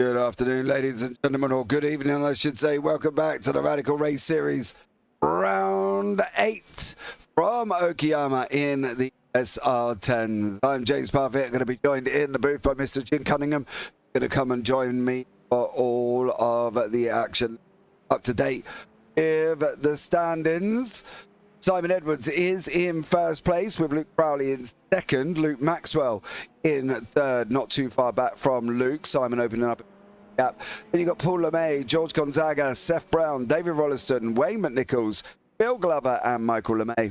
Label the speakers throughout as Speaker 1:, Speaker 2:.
Speaker 1: Good afternoon, ladies and gentlemen, or good evening, I should say. Welcome back to the Radical Race Series, round 8 from Okayama in the SR10. I'm James Parfitt, going to be joined in the booth by Mr. Jim Cunningham. Going to come and join me for all of the action up to date with the stand-ins. Simon Edwards is in first place with Luke Crowley in second. Luke Maxwell in third, not too far back from Luke. Simon opening up a gap. Then you got Paul LeMay, George Gonzaga, Seth Brown, David Rolliston, Wayne McNichols, Bill Glover and Michael LeMay.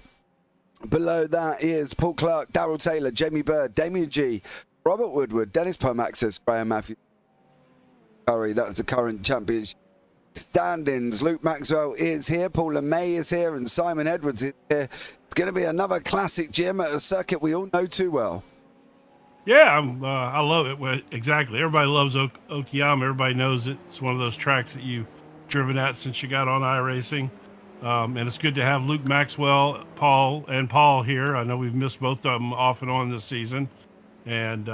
Speaker 1: Below that is Paul Clark, Darryl Taylor, Jamie Bird, Damien G, Robert Woodward, Dennis Pomaxis, Graham Matthews. Sorry, that's the current championship stand-ins. Luke Maxwell is here, Paul LeMay is here, and Simon Edwards is here. It's going to be another classic, Jim, at a circuit we all know too well.
Speaker 2: Yeah, I love it. Well, exactly. Everybody loves Okayama. Everybody knows it's one of those tracks that you've driven at since you got on iRacing. And it's good to have Luke Maxwell, Paul here. I know we've missed both of them off and on this season. And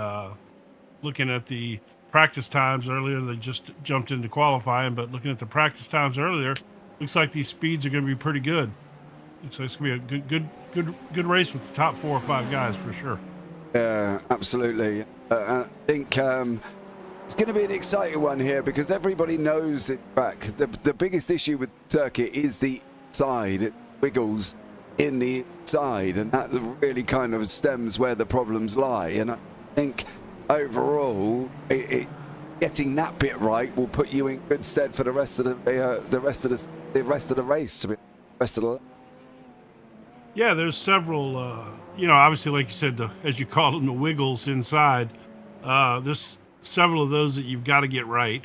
Speaker 2: looking at the practice times earlier, they just jumped into qualifying, but looking at the practice times earlier, looks like these speeds are going to be pretty good. Looks like it's going to be a good race with the top 4 or 5 guys for sure.
Speaker 1: Yeah, absolutely. I think it's going to be an exciting one here because everybody knows the track. The biggest issue with the circuit is the inside. It wiggles in the inside, and that really kind of stems where the problems lie. And I think overall, getting that bit right will put you in good stead for the rest of the rest of the race. To be rest of the.
Speaker 2: Yeah, there's several. Obviously, like you said, as you called them, the wiggles inside. There's several of those that you've got to get right.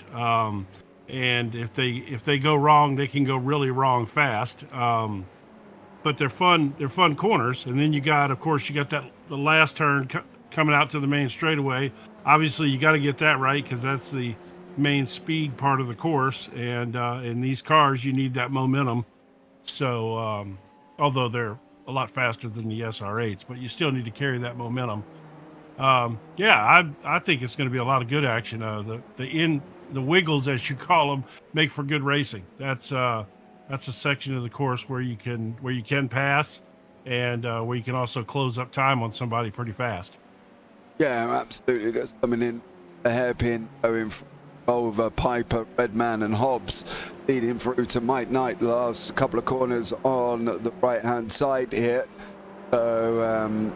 Speaker 2: And if they go wrong, they can go really wrong fast. But they're fun. They're fun corners. And then you got the last turn coming out to the main straightaway. Obviously, you got to get that right because that's the main speed part of the course. And in these cars, you need that momentum. So, although they're a lot faster than the SR8s, but you still need to carry that momentum. I think it's going to be a lot of good action. The wiggles, as you call them, make for good racing. That's a section of the course where you can pass and where you can also close up time on somebody pretty fast.
Speaker 1: Yeah, absolutely. That's coming in a hairpin going over Piper, Redman and Hobbs, leading through to Mike Knight. The last couple of corners on the right-hand side here. So,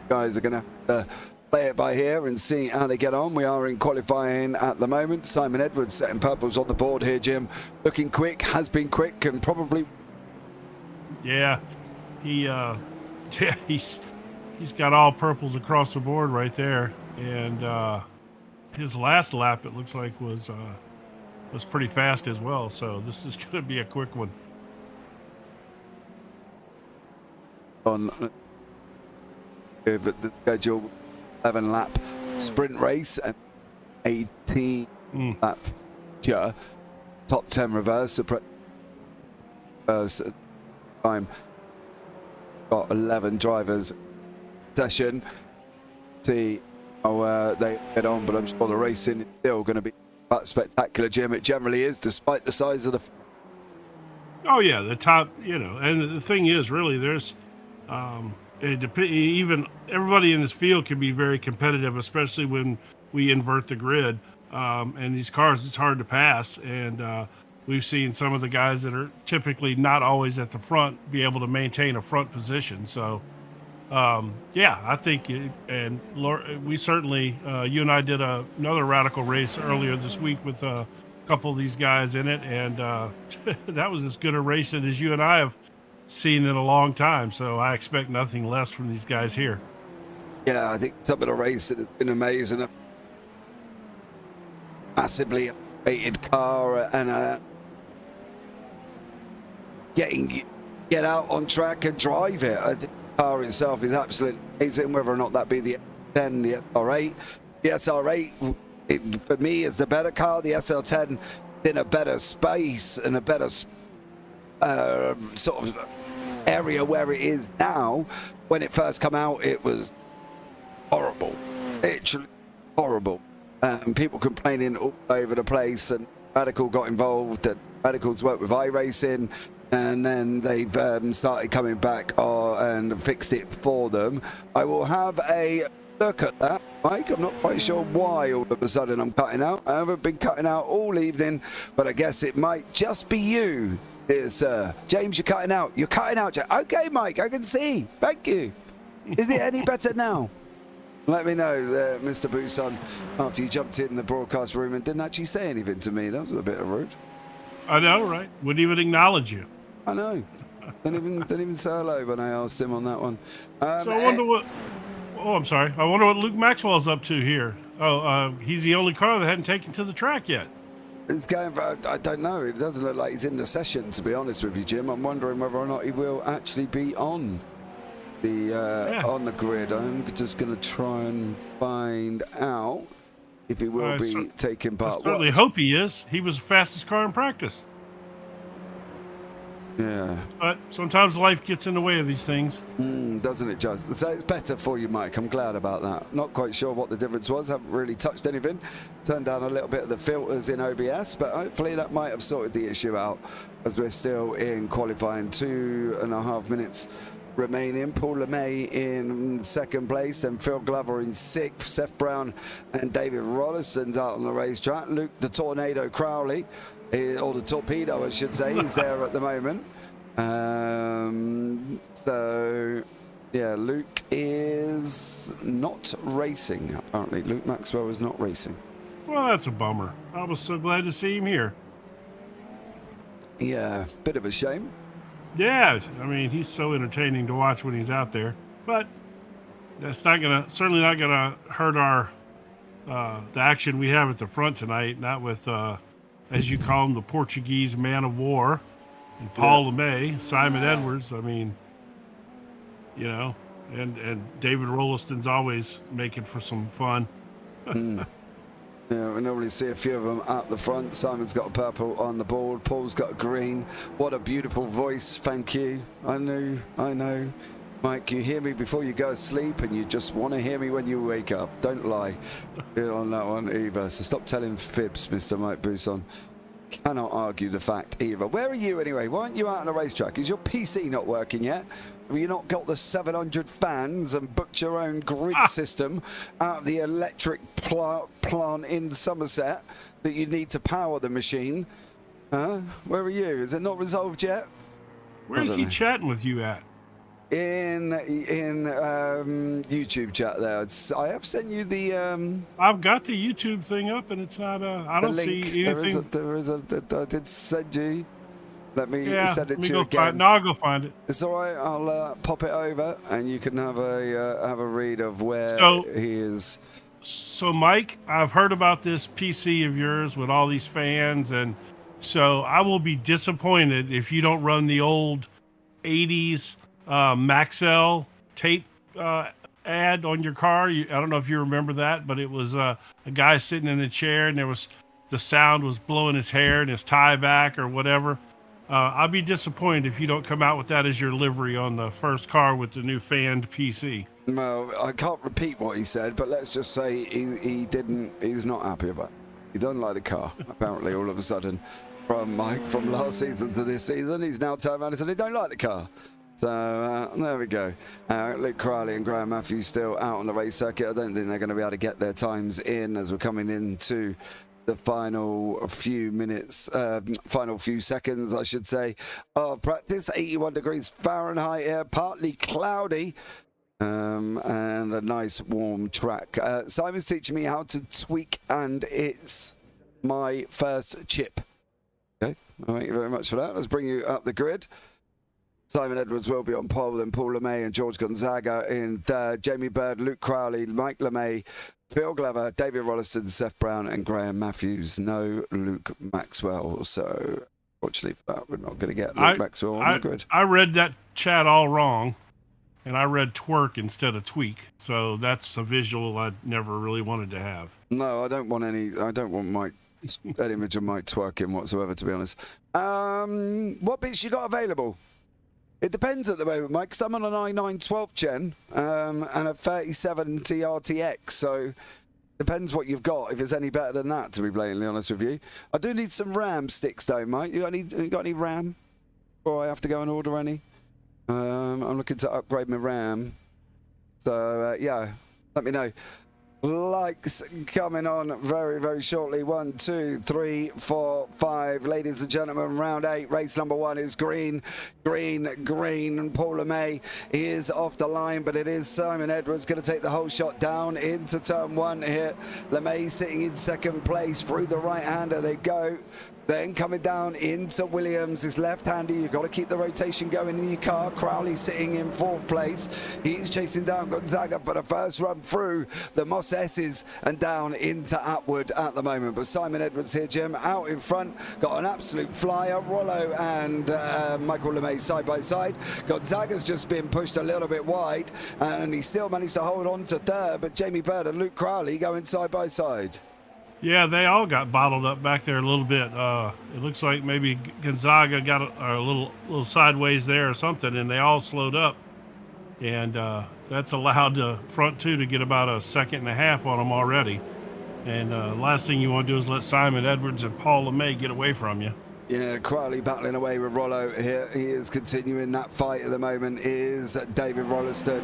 Speaker 1: guys are going to have to play it by here and see how they get on. We are in qualifying at the moment. Simon Edwards setting purples on the board here, Jim. Looking quick, has been quick, and probably...
Speaker 2: Yeah, he's got all purples across the board right there. And his last lap, it looks like, was pretty fast as well. So this is going to be a quick one.
Speaker 1: On the schedule, 11-lap sprint race and 18 lap top 10 reverse time. Got 11 drivers session. See how they get on, but I'm sure the racing is still going to be quite spectacular, Jim. It generally is, despite the size of the...
Speaker 2: Oh yeah, the top, and the thing is, really, there's even everybody in this field can be very competitive, especially when we invert the grid. And these cars, it's hard to pass, and we've seen some of the guys that are typically not always at the front be able to maintain a front position. So I think, and we certainly, you and I did another radical race earlier this week with a couple of these guys in it, and that was as good a race as you and I have seen in a long time. So I expect nothing less from these guys here.
Speaker 1: Yeah, I think some of the race has been amazing. A massively rated car and get out on track and drive it. I think the car itself is absolutely amazing, whether or not that be the S10, the SR8. The SR8, for me, is the better car. The SR10 in a better space and a better sort of area where it is now. When it first came out, it was horrible, literally horrible. people complaining all over the place, and Radical got involved, and Radical's worked with iRacing, and then they've started coming back and fixed it for them. I will have a look at that, Mike. I'm not quite sure why all of a sudden I'm cutting out. I haven't been cutting out all evening, but I guess it might just be you here, sir. James, you're cutting out. You're cutting out, James. Okay, Mike, I can see. Thank you. Is it any better now? Let me know, Mr. Busan, after you jumped in the broadcast room and didn't actually say anything to me. That was a bit rude.
Speaker 2: I know, right? Wouldn't even acknowledge you.
Speaker 1: I know. Didn't even say hello when I asked him on that one.
Speaker 2: So I wonder what... Oh, I'm sorry. I wonder what Luke Maxwell's up to here. Oh, he's the only car that hadn't taken to the track yet.
Speaker 1: It's going. I don't know. It doesn't look like he's in the session, to be honest with you, Jim. I'm wondering whether or not he will actually be on the grid. I'm just going to try and find out if he will be taking part.
Speaker 2: I certainly hope he is. He was the fastest car in practice.
Speaker 1: Yeah.
Speaker 2: But sometimes life gets in the way of these things.
Speaker 1: Doesn't it just? So it's better for you, Mike. I'm glad about that. Not quite sure what the difference was. Haven't really touched anything. Turned down a little bit of the filters in OBS, but hopefully that might have sorted the issue out, as we're still in qualifying. 2.5 minutes remaining. Paul LeMay in second place, then Phil Glover in sixth. Seth Brown and David Rolliston's out on the racetrack. Luke the Tornado Crowley, or the Torpedo I should say, is there at the moment. So yeah, Luke is not racing apparently. Luke Maxwell is not racing.
Speaker 2: Well, that's a bummer. I was so glad to see him here.
Speaker 1: Yeah, bit of a shame.
Speaker 2: Yeah, I mean, he's so entertaining to watch when he's out there, but that's certainly not gonna hurt our the action we have at the front tonight. Not with as you call him, the Portuguese man of war, and Paul LeMay, Simon Edwards. I mean, you know, and David Rolliston's always making for some fun.
Speaker 1: Yeah, we normally see a few of them at the front. Simon's got a purple on the board. Paul's got a green. What a beautiful voice. Thank you. I know. Mike, you hear me before you go to sleep, and you just want to hear me when you wake up. Don't lie on that one either. So stop telling fibs, Mr. Mike Buson. Cannot argue the fact either. Where are you anyway? Why aren't you out on the racetrack? Is your PC not working yet? Have you not got the 700 fans and booked your own grid system out of the electric plant in Somerset that you need to power the machine? Where are you? Is it not resolved yet?
Speaker 2: Where is he chatting with you at?
Speaker 1: In YouTube chat there. I have sent you the
Speaker 2: I've got the YouTube thing up, and it's not I don't see anything.
Speaker 1: I did send you. Let me send it to you
Speaker 2: again. No, I'll go find it.
Speaker 1: It's all right. I'll pop it over, and you can have a read of where he is.
Speaker 2: So, Mike, I've heard about this PC of yours with all these fans, and so I will be disappointed if you don't run the old 80s Maxell tape ad on your car. I don't know if you remember that, but it was a guy sitting in the chair, and the sound was blowing his hair and his tie back or whatever. I'll be disappointed if you don't come out with that as your livery on the first car with the new fanned PC.
Speaker 1: Well, I can't repeat what he said, but let's just say he's not happy about it. He doesn't like the car, apparently, all of a sudden. From last season to this season, he's now turned around and said he don't like the car. So there we go. Luke Crowley and Graham Matthews still out on the race circuit. I don't think they're going to be able to get their times in as we're coming into the final few minutes, final few seconds, I should say, of practice. 81 degrees Fahrenheit here, partly cloudy, and a nice warm track. Simon's teaching me how to tweak, and it's my first chip. Okay, thank you very much for that. Let's bring you up the grid. Simon Edwards will be on pole, then Paul LeMay and George Gonzaga in third. Jamie Bird, Luke Crowley, Mike LeMay, Phil Glover, David Rolliston, Seth Brown, and Graham Matthews. No Luke Maxwell. So, fortunately for that, we're not going to get Luke Maxwell on the grid.
Speaker 2: I read that chat all wrong, and I read twerk instead of tweak. So that's a visual I never really wanted to have.
Speaker 1: No, I don't want Mike, that image of Mike twerking whatsoever, to be honest. What bits you got available? It depends at the moment, Mike, because I'm on an i9 12th gen and a 3070 RTX, so Depends what you've got, if it's any better than that, to be blatantly honest with you. I do need some RAM sticks though, Mike. You got any RAM? Or I have to go and order any? I'm looking to upgrade my RAM. So, yeah, let me know. Likes coming on very, very shortly. 1, 2, 3, 4, 5. Ladies and gentlemen, round 8. Race number 1 is green. And Paul LeMay is off the line, but it is Simon Edwards going to take the whole shot down into turn 1 here. LeMay sitting in second place through the right-hander. They go. Then coming down into Williams, his left-hander. You've got to keep the rotation going in your car. Crowley sitting in 4th place. He's chasing down Gonzaga for the first run through the Moss S's and down into Atwood at the moment. But Simon Edwards here, Jim, out in front. Got an absolute flyer. Rollo and Michael LeMay side by side. Gonzaga's just been pushed a little bit wide, and he still managed to hold on to 3rd. But Jamie Bird and Luke Crowley going side by side.
Speaker 2: Yeah, they all got bottled up back there a little bit. It looks like maybe Gonzaga got a little sideways there or something, and they all slowed up. And that's allowed the front 2 to get about a second and a half on them already. And last thing you want to do is let Simon Edwards and Paul LeMay get away from you.
Speaker 1: Yeah, Crowley battling away with Rollo here. He is continuing that fight at the moment, is David Rolliston.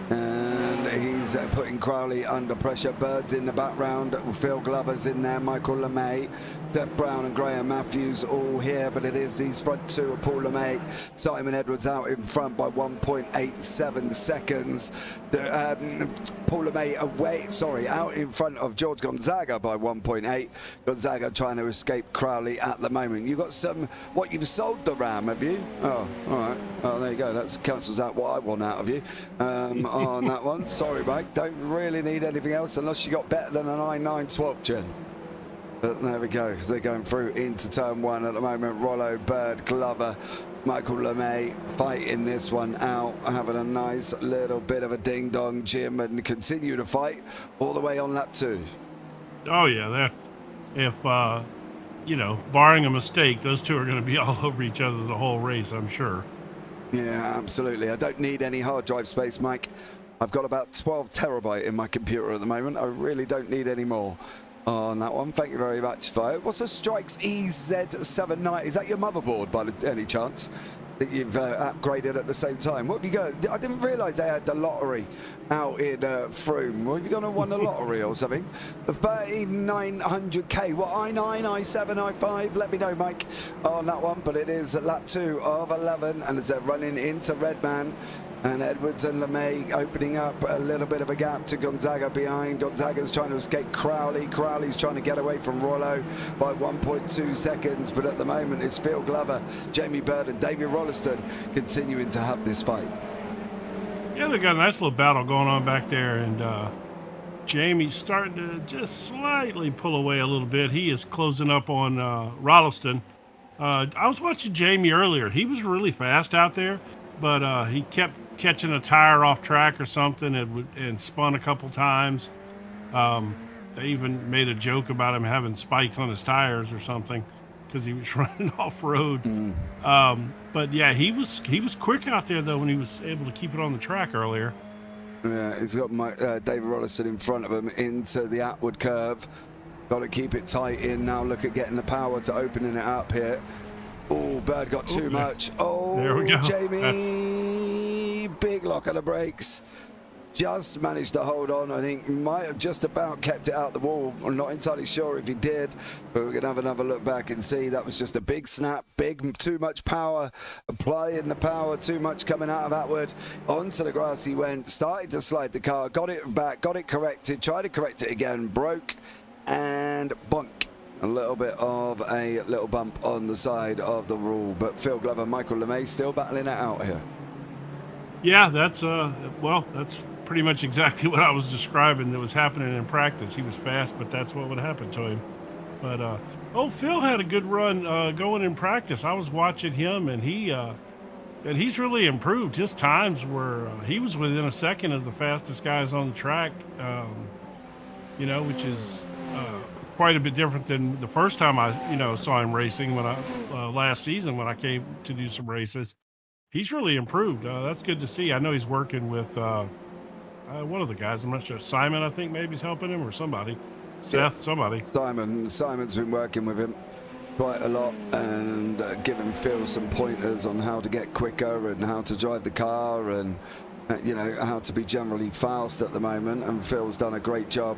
Speaker 1: And he's putting Crowley under pressure. Bird's in the background. Phil Glover's in there. Michael LeMay, Seth Brown and Graham Matthews all here. But it is these front 2 of Paul LeMay. Simon Edwards out in front by 1.87 seconds. Paul LeMay out in front of George Gonzaga by 1.8. Gonzaga trying to escape Crowley at the moment. You've got you've sold the RAM, have you? Oh, all right. Oh, there you go. That cancels out what I want out of you. On that one. Sorry, Mike. Don't really need anything else unless you got better than a 9.912, Jen. But there we go. They're going through into turn 1 at the moment. Rollo, Bird, Glover, Michael LeMay fighting this one out, having a nice little bit of a ding-dong, Jim, and continue to fight all the way on lap 2.
Speaker 2: Oh, yeah. If, barring a mistake, those 2 are going to be all over each other the whole race, I'm sure.
Speaker 1: Yeah, absolutely. I don't need any hard drive space, Mike. I've got about 12 terabyte in my computer at the moment. I really don't need any more on that one. Thank you very much for it. What's a Strikes EZ79? Is that your motherboard by any chance that you've upgraded at the same time? What have you got? I didn't realise they had the lottery out in Froome. Have you gone and won the lottery or something? The 3900K. What, I9, i7, i5? Let me know, Mike, on that one. But it is lap 2 of 11, and as they're running into Redman. And Edwards and LeMay opening up a little bit of a gap to Gonzaga behind. Gonzaga's trying to escape Crowley. Crowley's trying to get away from Rollo by 1.2 seconds. But at the moment, it's Phil Glover, Jamie Bird and David Rolliston continuing to have this fight.
Speaker 2: Yeah, they got a nice little battle going on back there. And Jamie's starting to just slightly pull away a little bit. He is closing up on Rolliston. I was watching Jamie earlier. He was really fast out there, but he kept catching a tire off track or something and spun a couple times. They even made a joke about him having spikes on his tires or something because he was running off road. But yeah, he was quick out there though when he was able to keep it on the track earlier.
Speaker 1: Yeah, he's got David Rolliston in front of him into the Atwood curve. Got to keep it tight in now. Look at getting the power to opening it up here. Oh, Bird got too much. Oh, there we go. Jamie, big lock on the brakes. Just managed to hold on. I think might have just about kept it out the wall. I'm not entirely sure if he did, but we're going to have another look back and see. That was just a big snap, too much power, applying the power, too much coming out of Atwood. Onto the grass he went, started to slide the car, got it back, got it corrected, tried to correct it again, broke, and bonk. A little bit of a little bump on the side of the rule, but Phil Glover, Michael LeMay still battling it out here. Yeah,
Speaker 2: that's pretty much exactly what I was describing that was happening in practice. He was fast, but that's what would happen to him. But Phil had a good run going in practice. I was watching him, and he's really improved. His times were he was within a second of the fastest guys on the track, which is quite a bit different than the first time I saw him racing when last season when I came to do some races. He's really improved. That's good to see. I know he's working with one of the guys. I'm not sure. Simon, I think maybe is helping him, or somebody. Seth, somebody.
Speaker 1: Simon's been working with him quite a lot and giving Phil some pointers on how to get quicker and how to drive the car and how to be generally fast at the moment. And Phil's done a great job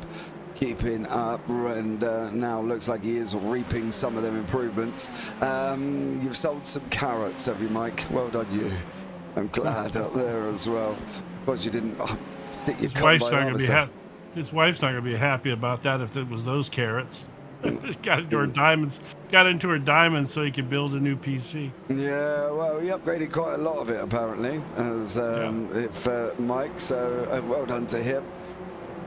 Speaker 1: keeping up, and now looks like he is reaping some of them improvements. You've sold some carrots, have you, Mike? Well done, you. I'm glad up there as well. Because you didn't stick your combine on the stuff.
Speaker 2: His wife's not going to be happy about that if it was those carrots. got into her diamonds so he could build a new PC.
Speaker 1: Yeah, well, he upgraded quite a lot of it apparently, as Mike. So well done to him.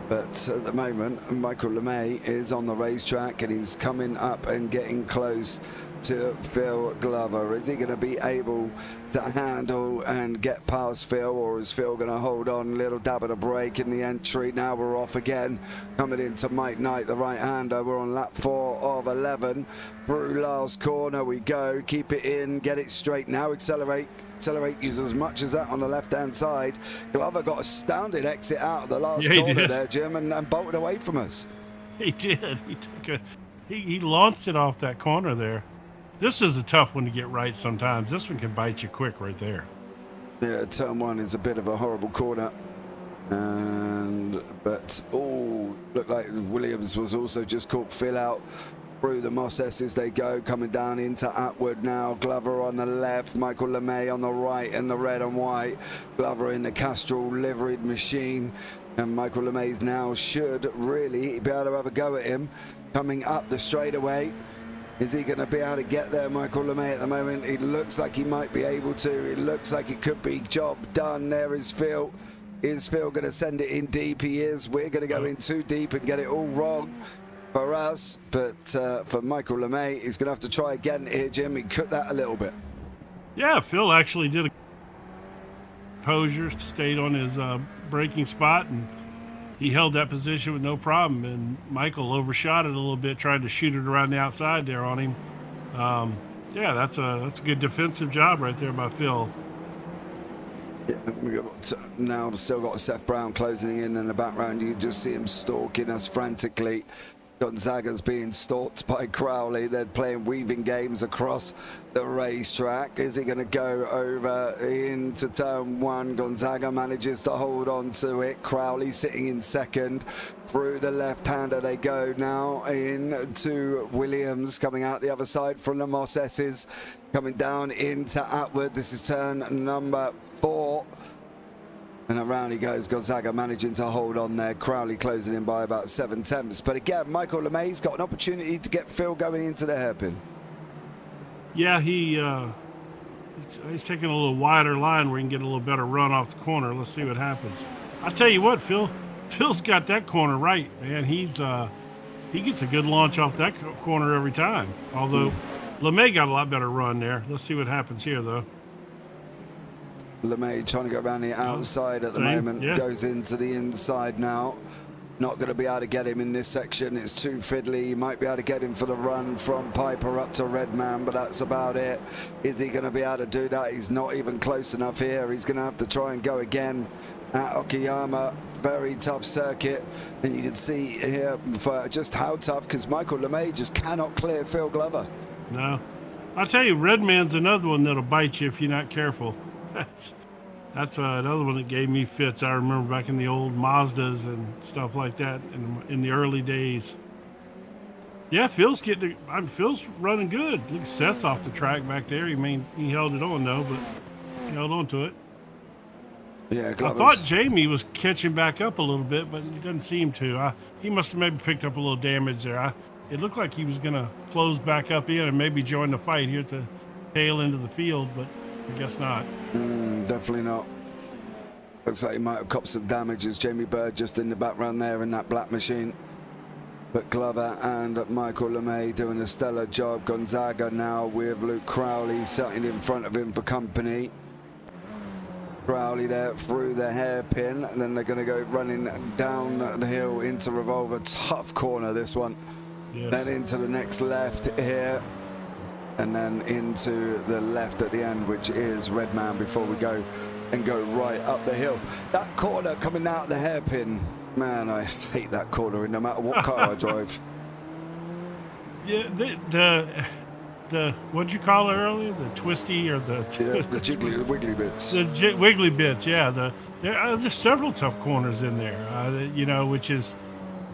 Speaker 1: But at the moment, Michael LeMay is on the racetrack and he's coming up and getting close to Phil Glover. Is he going to be able to handle and get past Phil, or is Phil going to hold on? Little dab of a break in the entry. Now we're off again. Coming into Mike Knight, the right-hander. We're on lap 4 of 11. Through last corner we go. Keep it in, get it straight. Now accelerate, use as much as that on the left-hand side. Glover got a astounding exit out of the last corner there, Jim, and bolted away from us.
Speaker 2: He did. He launched it off that corner there. This is a tough one to get right sometimes. This one can bite you quick right there.
Speaker 1: Yeah, turn 1 is a bit of a horrible corner. But looked like Williams was also just caught Phil out through the Moss S's they go, coming down into Atwood now. Glover on the left, Michael LeMay on the right in the red and white. Glover in the Castrol liveried machine. And Michael LeMay now should really be able to have a go at him. Coming up the straightaway. Is he going to be able to get there, Michael LeMay, at the moment? It looks like he might be able to. It looks like it could be job done. There is Phil. Is Phil going to send it in deep? He is. We're going to go in too deep and get it all wrong for us. But for Michael LeMay, he's going to have to try again here, Jim. He cut that a little bit.
Speaker 2: Yeah, Phil actually did a composure, stayed on his braking spot, and he held that position with no problem, and Michael overshot it a little bit, tried to shoot it around the outside there on him. Yeah, that's a good defensive job right there by Phil.
Speaker 1: Yeah, we got now still got Seth Brown closing in the background. You can just see him stalking us frantically. Gonzaga's being stalked by Crowley. They're playing weaving games across the racetrack. Is he going to go over into turn 1? Gonzaga manages to hold on to it. Crowley sitting in second. Through the left-hander they go now into Williams, coming out the other side from the Moss S's, coming down into Atwood. This is turn number 4. And around he goes, Gonzaga managing to hold on there. Crowley closing in by about 7/10. But again, Michael LeMay's got an opportunity to get Phil going into the hairpin.
Speaker 2: Yeah, he's taking a little wider line where he can get a little better run off the corner. Let's see what happens. I tell you what, Phil's got that corner right, man. He gets a good launch off that corner every time. Although LeMay got a lot better run there. Let's see what happens here, though.
Speaker 1: LeMay trying to go around the outside at the moment. Goes into the inside now. Not going to be able to get him in this section. It's too fiddly. He might be able to get him for the run from Piper up to Redman, but that's about it. Is he going to be able to do that? He's not even close enough here. He's going to have to try and go again at Okayama. Very tough circuit. And you can see here for just how tough, because Michael LeMay just cannot clear Phil Glover.
Speaker 2: No. I'll tell you, Redman's another one that'll bite you if you're not careful. That's another one that gave me fits. I remember back in the old Mazdas and stuff like that in the early days. Yeah, Phil's running good. Look, Seth's off the track back there. He held it on though, but he held on to it.
Speaker 1: Yeah,
Speaker 2: I thought Jamie was catching back up a little bit, but he doesn't seem to. He must have maybe picked up a little damage there. It looked like he was going to close back up in and maybe join the fight here at the tail end of the field, but I guess not.
Speaker 1: Definitely not. Looks like he might have copped some damage as Jamie Bird just in the background there in that black machine. But Glover and Michael LeMay doing a stellar job. Gonzaga now with Luke Crowley sitting in front of him for company. Crowley there through the hairpin, and then they're going to go running down the hill into Revolver. Tough corner, this one.
Speaker 2: Yes.
Speaker 1: Then into the next left here, and then into the left at the end, which is Redman, before we go and go right up the hill. That corner coming out of the hairpin, man, I hate that corner no matter what car I drive.
Speaker 2: Yeah, the what'd you call it earlier? The twisty or the
Speaker 1: the wiggly bits.
Speaker 2: The wiggly bits, yeah. There's several tough corners in there, which is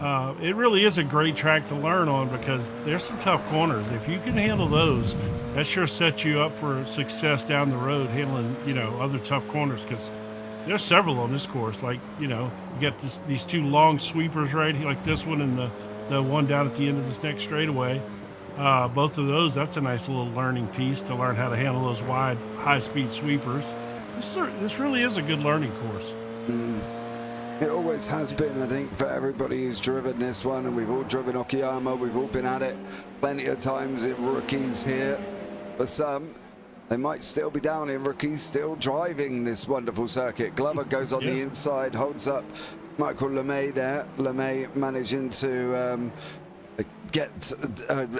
Speaker 2: it really is a great track to learn on because there's some tough corners. If you can handle those, that sure sets you up for success down the road handling other tough corners because there's several on this course. Like you got these two long sweepers right here, like this one and the one down at the end of this next straightaway. Both of those, that's a nice little learning piece to learn how to handle those wide, high-speed sweepers. This really is a good learning course.
Speaker 1: It always has been, I think, for everybody who's driven this one, and we've all driven Okayama, we've all been at it plenty of times in rookies here. For some, they might still be down in rookies, still driving this wonderful circuit. Glover goes on the inside, holds up Michael LeMay there. LeMay managing to get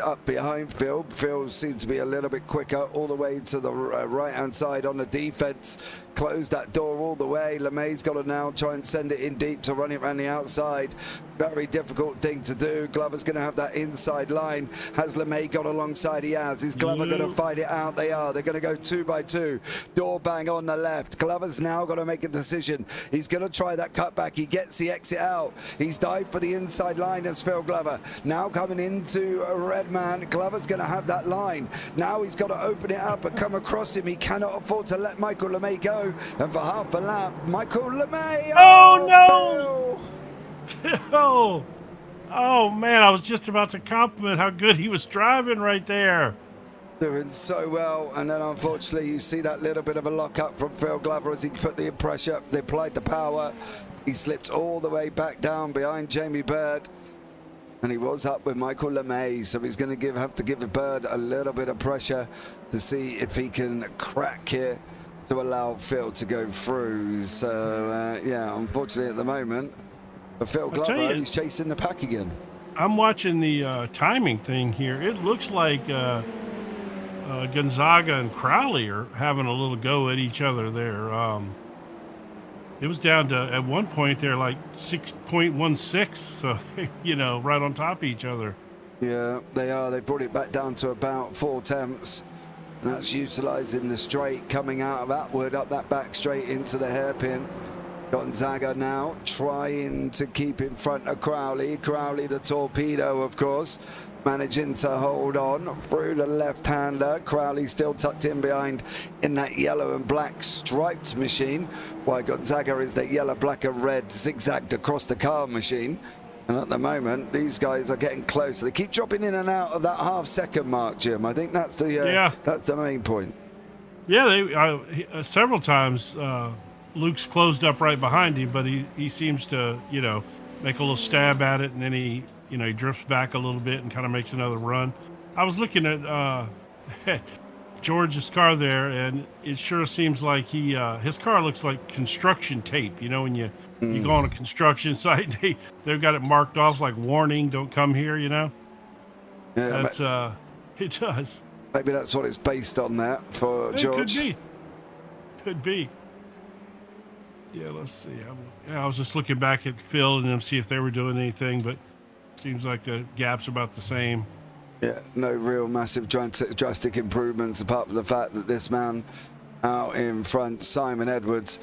Speaker 1: up behind Phil. Phil seems to be a little bit quicker all the way to the right-hand side on the defense. Close that door all the way. LeMay's got to now try and send it in deep to run it around the outside. Very difficult thing to do. Glover's going to have that inside line. Has LeMay got alongside? He has. Is Glover going to fight it out? They are. They're going to go 2 by 2. Door bang on the left. Glover's now got to make a decision. He's going to try that cutback. He gets the exit out. He's dived for the inside line as Phil Glover. Now coming into a red man. Glover's going to have that line. Now he's got to open it up and come across him. He cannot afford to let Michael LeMay go. And for half a lap, Michael LeMay.
Speaker 2: Oh, no! Oh man, I was just about to compliment how good he was driving right there.
Speaker 1: Doing so well, and then unfortunately you see that little bit of a lock up from Phil Glover as he put the pressure, they applied the power. He slipped all the way back down behind Jamie Bird, and he was up with Michael LeMay, so he's going to have to give Bird a little bit of pressure to see if he can crack here to allow Phil to go through. So yeah, unfortunately at the moment, but Phil Glover, he's chasing the pack again.
Speaker 2: I'm watching the timing thing here. It looks like Gonzaga and Crowley are having a little go at each other there. It was down to, at one point, they're like 6.16, so, right on top of each other.
Speaker 1: Yeah, they are. They brought it back down to about 4 tenths. That's utilising the straight coming out of Atwood up that back straight into the hairpin. Gonzaga now trying to keep in front of Crowley. Crowley, the torpedo, of course, managing to hold on through the left-hander. Crowley still tucked in behind in that yellow and black striped machine, while Gonzaga is that yellow, black and red zigzagged across the car machine. And at the moment, these guys are getting close. They keep dropping in and out of that half-second mark, Jim. I think that's the main point.
Speaker 2: Yeah, several times Luke's closed up right behind him, but he seems to, make a little stab at it, and then he drifts back a little bit and kind of makes another run. I was looking at George's car there, and it sure seems like his car looks like construction tape. When you go on a construction site, they've got it marked off like warning, don't come here. Yeah, that's it does.
Speaker 1: Maybe that's what it's based on there for George.
Speaker 2: Could be. Yeah, let's see. I was just looking back at Phil and them, see if they were doing anything, but it seems like the gap's about the same.
Speaker 1: Yeah, no real massive drastic improvements apart from the fact that this man out in front, Simon Edwards,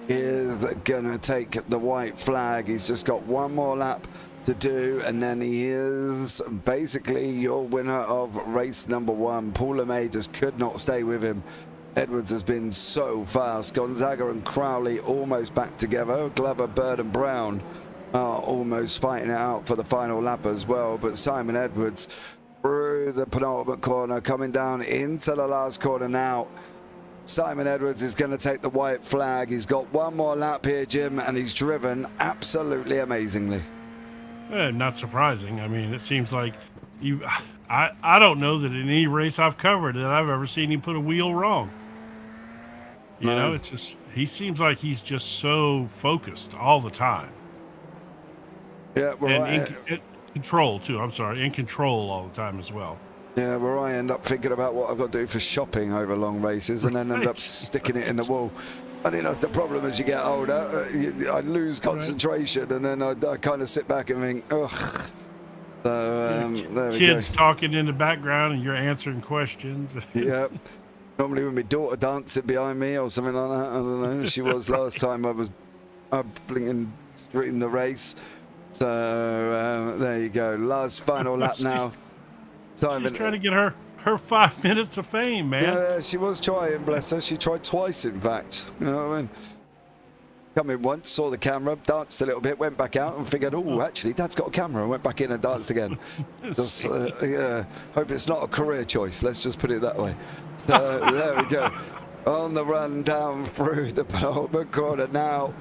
Speaker 1: is going to take the white flag. He's just got one more lap to do, and then he is basically your winner of race number 1. Paul LeMay just could not stay with him. Edwards has been so fast. Gonzaga and Crowley almost back together. Glover, Bird and Brown are almost fighting it out for the final lap as well. But Simon Edwards through the penultimate corner, coming down into the last corner now. Simon Edwards is going to take the white flag. He's got one more lap here, Jim, and he's driven absolutely amazingly.
Speaker 2: Not surprising. I mean, it seems like I don't know that in any race I've covered that I've ever seen him put a wheel wrong. It's just, he seems like he's just so focused all the time.
Speaker 1: Yeah, well,
Speaker 2: and in control too. I'm sorry, in control all the time as well.
Speaker 1: Yeah, where I end up thinking about what I've got to do for shopping over long races, and then end up sticking it in the wall. Funny enough, the problem as you get older, I lose concentration, and then I kind of sit back and think, ugh. So there we go.
Speaker 2: Kids talking in the background, and you're answering questions.
Speaker 1: Yeah. Normally with my daughter dancing behind me or something like that. I don't know. She was last time I was blinking straight in the race. So there you go. Last final lap now.
Speaker 2: Simon, she's trying to get her 5 minutes of fame, man.
Speaker 1: Yeah, she was trying, bless her. She tried twice, in fact. You know what I mean? Come in once, saw the camera, danced a little bit, went back out and figured, oh, actually, Dad's got a camera. And went back in and danced again. Just, yeah, hope it's not a career choice. Let's just put it that way. So there we go. On the run down through the penultimate corner now.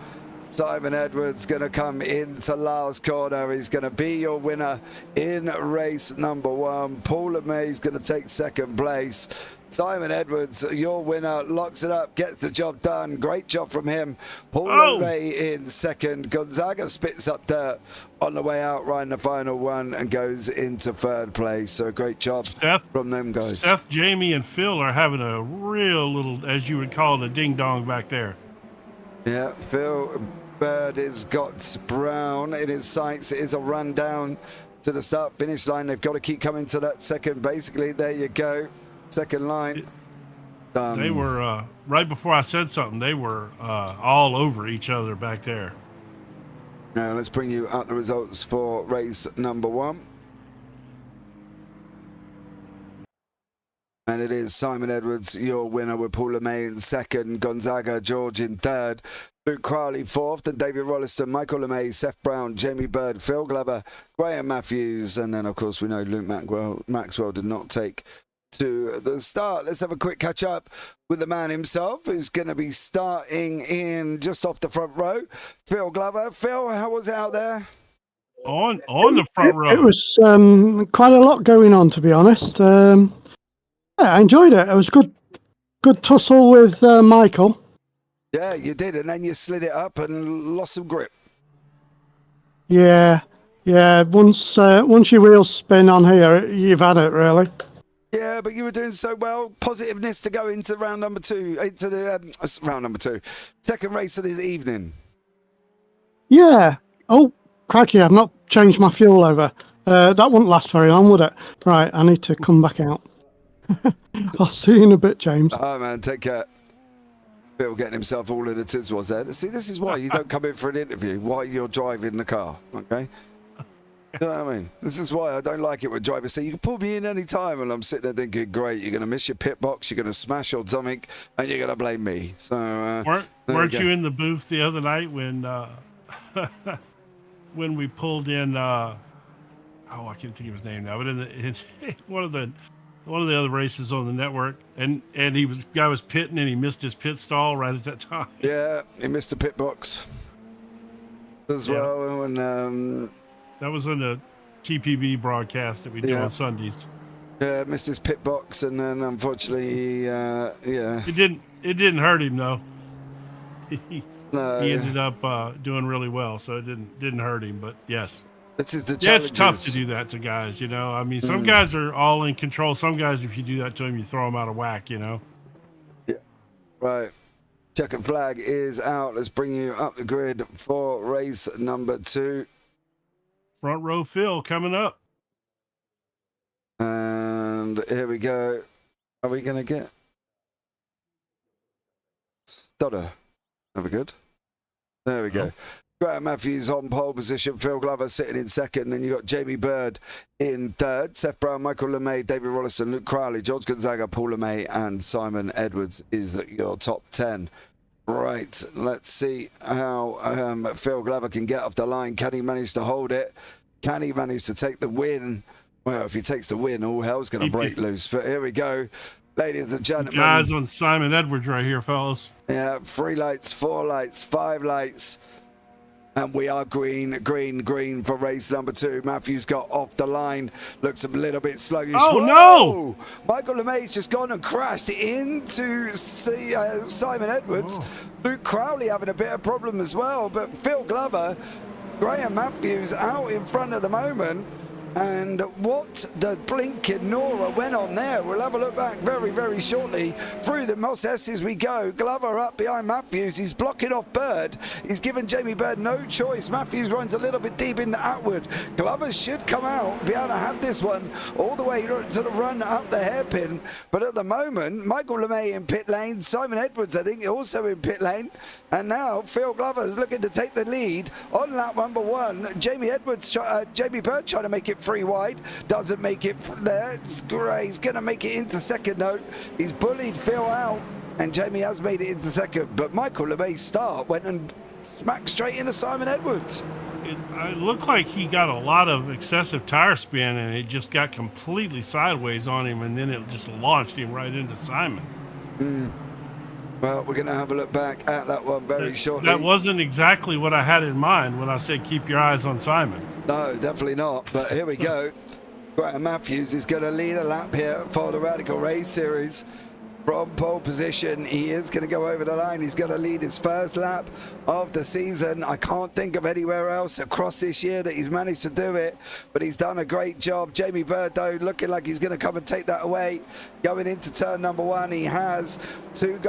Speaker 1: Simon Edwards going to come into last corner. He's going to be your winner in race number 1. Paul LeMay is going to take second place. Simon Edwards, your winner, locks it up, gets the job done. Great job from him. Paul LeMay in second. Gonzaga spits up dirt on the way out, riding the final one, and goes into third place. So great job from them guys.
Speaker 2: Seth, Jamie, and Phil are having a real little, as you would call it, a ding-dong back there.
Speaker 1: Yeah, Phil Bird has got Brown in his sights. It is a run down to the start-finish line. They've got to keep coming to that second. Basically, there you go. Second line.
Speaker 2: They were, right before I said something, they were all over each other back there.
Speaker 1: Now, let's bring you out the results for race number 1. And it is Simon Edwards, your winner, with Paul LeMay in second, Gonzaga George in third, Luke Crowley fourth, and David Rolliston, Michael LeMay, Seth Brown, Jamie Bird, Phil Glover, Graham Matthews, and then, of course, we know Luke Maxwell did not take to the start. Let's have a quick catch up with the man himself, who's going to be starting in just off the front row, Phil Glover. Phil, how was it out there?
Speaker 2: On the front row.
Speaker 3: It was quite a lot going on, to be honest. Yeah, I enjoyed it. It was good tussle with Michael.
Speaker 1: Yeah, you did, and then you slid it up and lost some grip.
Speaker 3: Yeah. Once your wheels spin on here, you've had it, really.
Speaker 1: Yeah, but you were doing so well. Positiveness to go into round number 2, into the round number 2, second race of this evening.
Speaker 3: Yeah. Oh, crikey! I've not changed my fuel over. That wouldn't last very long, would it? Right, I need to come back out. I'll see you in a bit, James.
Speaker 1: Oh man, take care. Bill getting himself all in the tizzles there. See, this is why you don't come in for an interview while you're driving the car, okay? You know what I mean? This is why I don't like it when drivers say, you can pull me in any time, and I'm sitting there thinking, great, you're going to miss your pit box, you're going to smash your something, and you're going to blame me. So
Speaker 2: weren't you in the booth the other night when when we pulled in I can't think of his name now, but in one of the other races on the network, and guy was pitting and he missed his pit stall right at that time.
Speaker 1: Yeah, he missed the pit box as well. And
Speaker 2: that was on the JPB broadcast that we do on Sundays.
Speaker 1: Yeah, missed his pit box, and then unfortunately,
Speaker 2: it didn't hurt him though.
Speaker 1: No.
Speaker 2: He ended up doing really well, so it didn't hurt him. But yes.
Speaker 1: This is the
Speaker 2: it's tough to do that to guys, you know. I mean, some guys are all in control. Some guys, if you do that to them, you throw them out of whack, you know.
Speaker 1: Yeah, right. Checkered flag is out. Let's bring you up the grid for race number 2.
Speaker 2: Front row Phil coming up.
Speaker 1: And here we go. Are we going to get Stutter? Are we good? There we go. Graham Matthews on pole position, Phil Glover sitting in second, then you got Jamie Bird in third, Seth Brown, Michael LeMay, David Rolliston, Luke Crowley, George Gonzaga, Paul LeMay, and Simon Edwards is your top 10. Right, let's see how Phil Glover can get off the line. Can he manage to hold it? Can he manage to take the win? Well, if he takes the win, all hell's going to break loose. But here we go, ladies and gentlemen.
Speaker 2: Guys on Simon Edwards right here, fellas.
Speaker 1: Yeah, 3 lights, 4 lights, 5 lights. And we are green for race number 2. Matthews got off the line. Looks a little bit sluggish.
Speaker 2: Oh,
Speaker 1: whoa!
Speaker 2: No!
Speaker 1: Michael LeMay's just gone and crashed into Simon Edwards. Luke Crowley having a bit of problem as well. But Phil Glover, Graham Matthews out in front at the moment. And what the blinking Nora went on there, we'll have a look back very, very shortly. Through the Moss S's we go. Glover up behind Matthews. He's blocking off Bird. He's given Jamie Bird no choice. Matthews runs a little bit deep into Atwood. Glover should come out, be able to have this one all the way to the run up the hairpin. But at the moment, Michael LeMay in pit lane. Simon Edwards, I think, also in pit lane. And now Phil Glover is looking to take the lead on lap number 1. Jamie Bird trying to make it 3 wide, doesn't make it there. It's great. He's going to make it into second though. He's bullied Phil out, and Jamie has made it into second. But Michael LeMay's start went and smacked straight into Simon Edwards.
Speaker 2: It looked like he got a lot of excessive tire spin, and it just got completely sideways on him, and then it just launched him right into Simon.
Speaker 1: Well, we're going to have a look back at that one very shortly.
Speaker 2: That wasn't exactly what I had in mind when I said keep your eyes on Simon.
Speaker 1: No, definitely not. But here we go. Graham Matthews is going to lead a lap here for the Radical Race Series. From pole position, he is going to go over the line. He's going to lead his first lap of the season. I can't think of anywhere else across this year that he's managed to do it, but he's done a great job. Jamie Bird, though, looking like he's going to come and take that away. Going into turn number 1, he has 3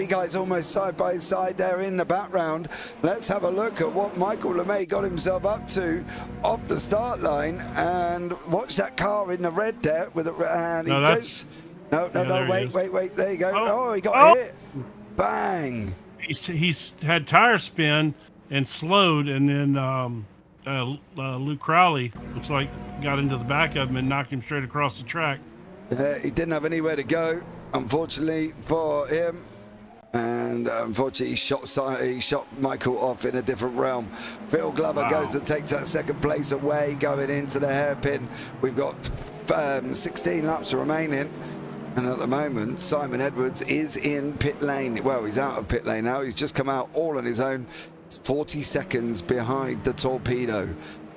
Speaker 1: guys almost side by side there in the background. Let's have a look at what Michael LeMay got himself up to off the start line, and watch that car in the red there with and he goes. No, wait, there you go. Oh, he got hit. Bang.
Speaker 2: He's had tire spin and slowed, and then Luke Crowley looks like got into the back of him and knocked him straight across the track.
Speaker 1: He didn't have anywhere to go, unfortunately for him. And unfortunately, he shot Michael off in a different realm. Phil Glover goes and takes that second place away, going into the hairpin. We've got 16 laps remaining. And at the moment, Simon Edwards is in pit lane. Well, he's out of pit lane now. He's just come out all on his own. It's 40 seconds behind the Torpedo.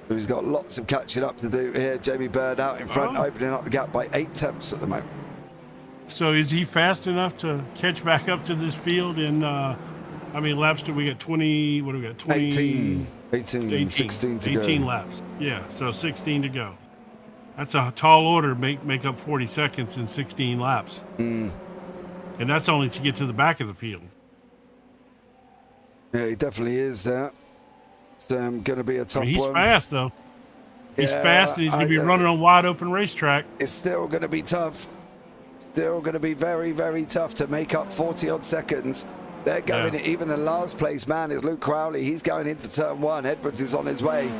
Speaker 1: So he's got lots of catching up to do here. Jamie Bird out in front, opening up the gap by 8 tenths at the moment.
Speaker 2: So is he fast enough to catch back up to this field in, how many laps do we get? 20, what do we got? 20,
Speaker 1: 18, 16 to go.
Speaker 2: 18 laps. Yeah, so 16 to go. That's a tall order, make up 40 seconds in 16 laps. And that's only to get to the back of the field.
Speaker 1: Yeah, he definitely is there. It's going to be a tough one.
Speaker 2: He's fast, though. He's fast, and he's going to be running on wide open racetrack.
Speaker 1: It's still going to be tough. Still going to be very, very tough to make up 40-odd seconds. They're going, even the last place man is Luke Crowley. He's going into turn 1. Edwards is on his way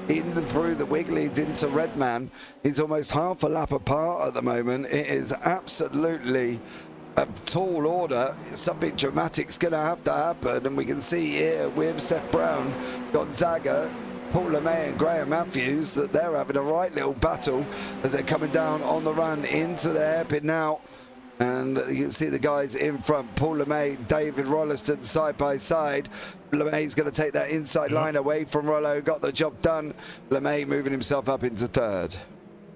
Speaker 1: in through the Wiggly into Redman. He's almost half a lap apart at the moment. It is absolutely a tall order. Something dramatic's going to have to happen. And we can see here with Seth Brown, Gonzaga, Paul LeMay and Graham Matthews that they're having a right little battle as they're coming down on the run into the hairpin now. And you can see the guys in front, Paul LeMay, David Rolliston side by side. LeMay's going to take that inside line away from Rollo, got the job done. LeMay moving himself up into third.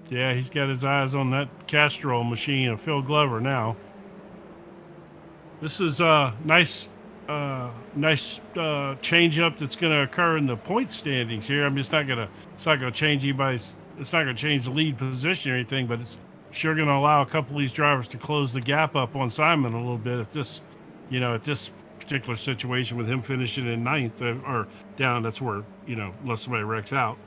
Speaker 2: Yeah, he's got his eyes on that Castrol machine of Phil Glover now. This is a nice change up that's going to occur in the point standings here. I mean, it's not going to change anybody's, it's not going to change the lead position or anything, but it's sure going to allow a couple of these drivers to close the gap up on Simon a little bit at this particular situation with him finishing in 9th or down. That's where, unless somebody wrecks out.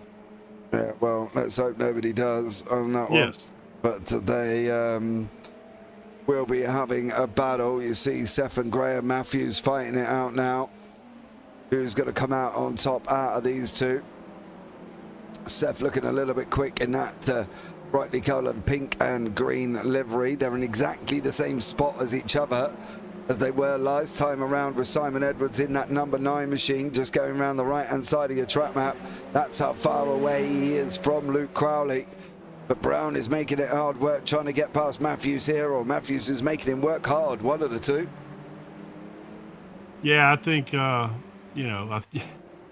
Speaker 1: Yeah, well, let's hope nobody does on that one.
Speaker 2: Yes.
Speaker 1: But they will be having a battle. You see Seth and Graham Matthews fighting it out now. Who's going to come out on top out of these two? Seth looking a little bit quick in that brightly coloured pink and green livery. They're in exactly the same spot as each other as they were last time around with Simon Edwards in that number 9 machine, just going around the right hand side of your track map. That's how far away he is from Luke Crowley. But Brown is making it hard work trying to get past Matthews here, or Matthews is making him work hard, one of the two.
Speaker 2: Yeah, I think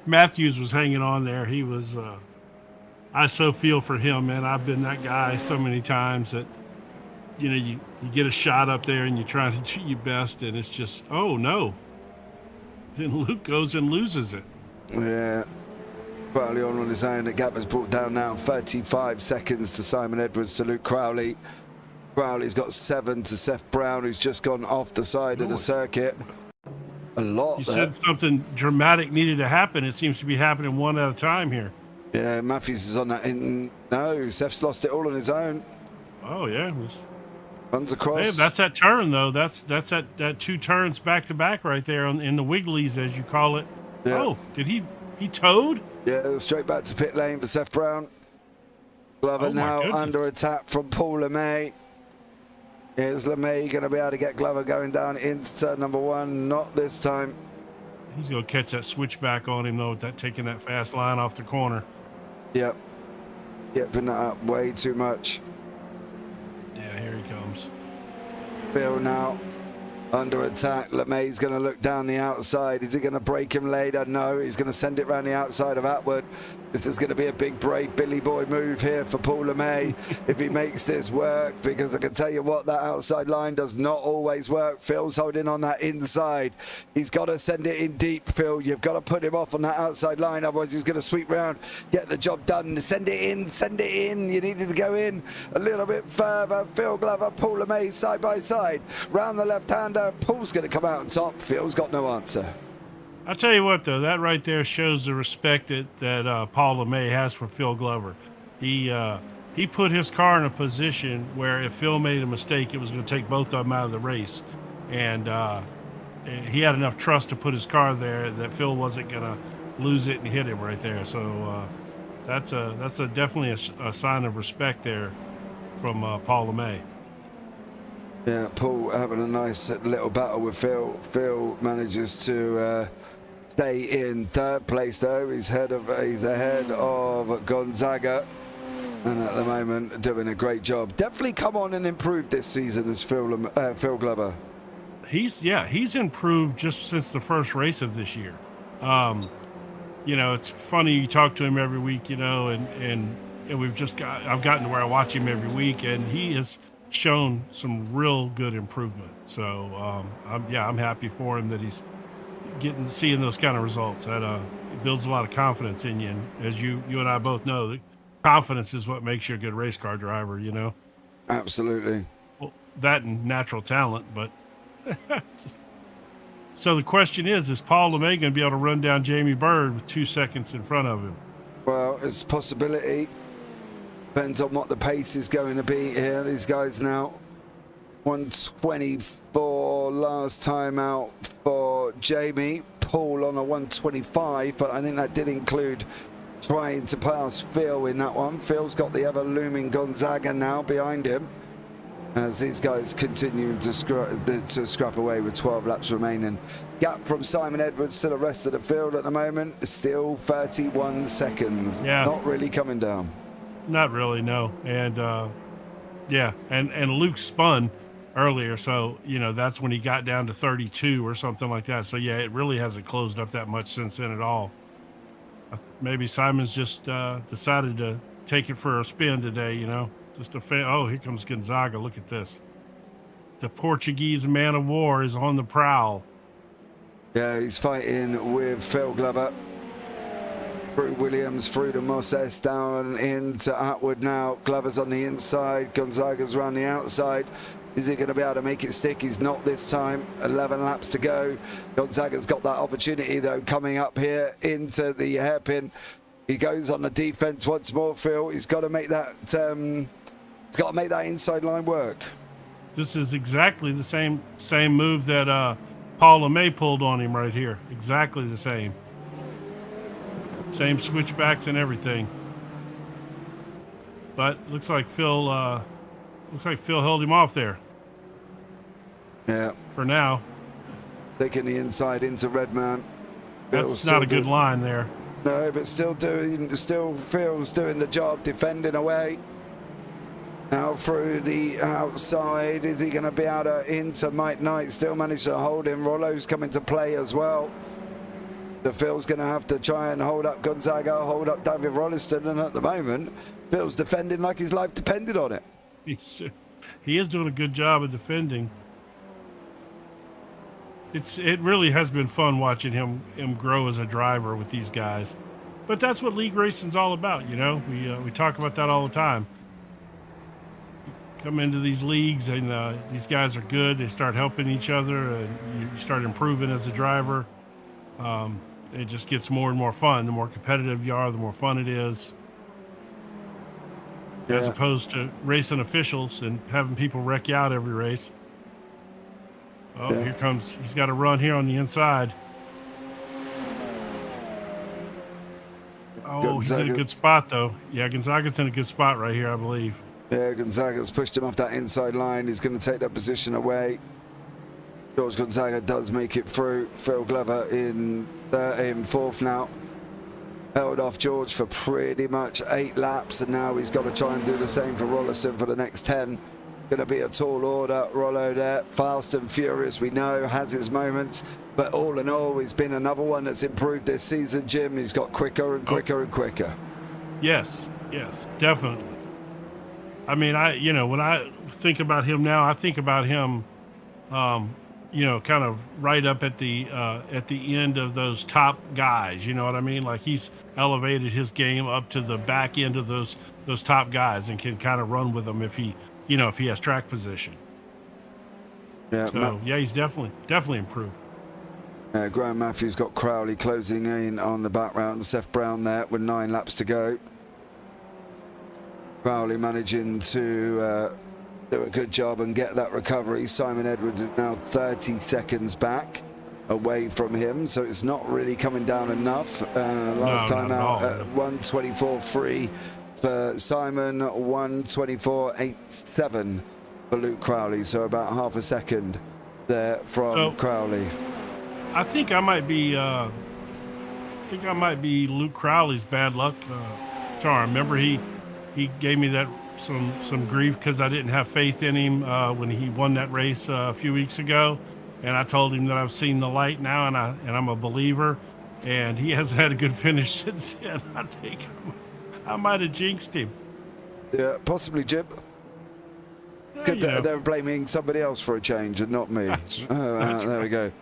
Speaker 2: Matthews was hanging on there. He was I so feel for him, man. I've been that guy so many times that, you get a shot up there and you try to do your best, and it's just, oh, no. Then Luke goes and loses it.
Speaker 1: Yeah. Crowley on his own. The gap has brought down now 35 seconds to Simon Edwards to Luke Crowley. Crowley's got 7 to Seth Brown, who's just gone off the side of the circuit. A lot.
Speaker 2: You
Speaker 1: there.
Speaker 2: said something dramatic needed to happen. It seems to be happening one at a time here.
Speaker 1: Yeah, Matthews is on that. No, Seth's lost it all on his own.
Speaker 2: Oh yeah.
Speaker 1: Runs across.
Speaker 2: Hey, that's that turn though. That's that 2 turns back to back right there in the wigglies, as you call it.
Speaker 1: Yeah.
Speaker 2: Oh, did he towed?
Speaker 1: Yeah, straight back to pit lane for Seth Brown. Glover now under attack from Paul LeMay. Is LeMay going to be able to get Glover going down into turn number 1? Not this time.
Speaker 2: He's going to catch that switchback on him though, with that taking that fast line off the corner.
Speaker 1: Yep. Putting that up way too much.
Speaker 2: Yeah, here he comes.
Speaker 1: Bill now under attack. LeMay's going to look down the outside. Is he going to break him later? No, he's going to send it around the outside of Atwood. This is going to be a big brave Billy Boy move here for Paul LeMay if he makes this work, because I can tell you what, that outside line does not always work. Phil's holding on that inside. He's got to send it in deep, Phil. You've got to put him off on that outside line, otherwise he's going to sweep round, get the job done. Send it in. You needed to go in a little bit further. Phil Glover, Paul LeMay side by side. Round the left-hander, Paul's going to come out on top. Phil's got no answer.
Speaker 2: I'll tell you what, though, that right there shows the respect that Paul LeMay has for Phil Glover. He put his car in a position where if Phil made a mistake, it was going to take both of them out of the race. And he had enough trust to put his car there that Phil wasn't going to lose it and hit him right there. So that's definitely a sign of respect there from Paul LeMay.
Speaker 1: Yeah, Paul having a nice little battle with Phil. Phil manages to stay in 3rd place though. He's ahead of Gonzaga, and at the moment doing a great job. Definitely come on and improved this season as Phil Glover.
Speaker 2: He's improved just since the first race of this year. It's funny, you talk to him every week, and I've gotten to where I watch him every week, and he has shown some real good improvement. So I'm happy for him that he's seeing those kind of results. That it builds a lot of confidence in you, and as you and I both know, that confidence is what makes you a good race car driver.
Speaker 1: Absolutely.
Speaker 2: Well, that and natural talent, but so the question is Paul LeMay going to be able to run down Jamie Bird with 2 seconds in front of him?
Speaker 1: Well, it's a possibility. Depends on what the pace is going to be here. These guys now 124 last time out for Jamie. Paul on a 125, but I think that did include trying to pass Phil in that one. Phil's got the ever looming Gonzaga now behind him as these guys continue to scrap away with 12 laps remaining. Gap from Simon Edwards to the rest of the field at the moment is still 31 seconds.
Speaker 2: Yeah.
Speaker 1: Not really coming down.
Speaker 2: Not really, no. And and Luke spun earlier, so that's when he got down to 32 or something like that. So yeah, it really hasn't closed up that much since then at all. Maybe Simon's just decided to take it for a spin today, just a oh, here comes Gonzaga. Look at this. The Portuguese man of war is on the prowl.
Speaker 1: Yeah, he's fighting with Phil Glover. Through Williams, through to Moses, down into Atwood now. Glover's on the inside, Gonzaga's around the outside. Is he going to be able to make it stick? He's not this time. 11 laps to go. Gonzaga's got that opportunity though, coming up here into the hairpin. He goes on the defense once more, Phil. He's got to make that inside line work.
Speaker 2: This is exactly the same move that Paul LeMay pulled on him right here. Exactly the same. Same switchbacks and everything. But looks like Phil held him off there.
Speaker 1: Yeah.
Speaker 2: For now.
Speaker 1: Taking the inside into Redman.
Speaker 2: That's not a good line there.
Speaker 1: No, but still Phil's doing the job, defending away. Now through the outside, is he going to be able to into Mike Knight? Still managed to hold him. Rollo's coming to play as well. So Phil's going to have to try and hold up Gonzaga, hold up David Rolliston, and at the moment, Phil's defending like his life depended on it.
Speaker 2: He is doing a good job of defending. It really has been fun watching him grow as a driver with these guys. But that's what league racing's all about, you know. We talk about that all the time. Come into these leagues, and these guys are good. They start helping each other, and you start improving as a driver. It just gets more and more fun. The more competitive you are, the more fun it is.
Speaker 1: Yeah.
Speaker 2: As opposed to racing officials and having people wreck you out every race. Oh,
Speaker 1: Yeah.
Speaker 2: here comes. He's got a run here on the inside. Oh, he's in a good spot, though. Yeah, Gonzaga's in a good spot right here, I believe.
Speaker 1: Yeah, Gonzaga's pushed him off that inside line. He's going to take that position away. George Gonzaga does make it through. Phil Glover in fourth now. Held off George for pretty much 8 laps, and now he's got to try and do the same for Rollison for the next 10. Going to be a tall order. Rollo there, fast and furious, we know, has his moments. But all in all, he's been another one that's improved this season, Jim. He's got quicker and quicker and quicker.
Speaker 2: Yes, definitely. I mean, when I think about him now, I think about him, kind of right up at the end of those top guys. You know what I mean? Like, he's elevated his game up to the back end of those top guys and can kind of run with them if he has track position.
Speaker 1: Yeah.
Speaker 2: So he's definitely improved.
Speaker 1: Graham Matthews got Crowley closing in on the background. Seth Brown there with 9 laps to go. Crowley managing to do a good job and get that recovery. Simon Edwards is now 30 seconds back away from him, so it's not really coming down enough. Last time out at 1:24.3 for Simon, 1:24.87 for Luke Crowley, so about half a second there from Crowley.
Speaker 2: I think I might be Luke Crowley's bad luck charm. Remember, he gave me that some grief because I didn't have faith in him when he won that race a few weeks ago, and I told him that I've seen the light now, and I'm a believer, and he hasn't had a good finish since then. I think I might have jinxed him.
Speaker 1: Yeah, possibly, Jim. It's good that they're blaming somebody else for a change and not me. There we go.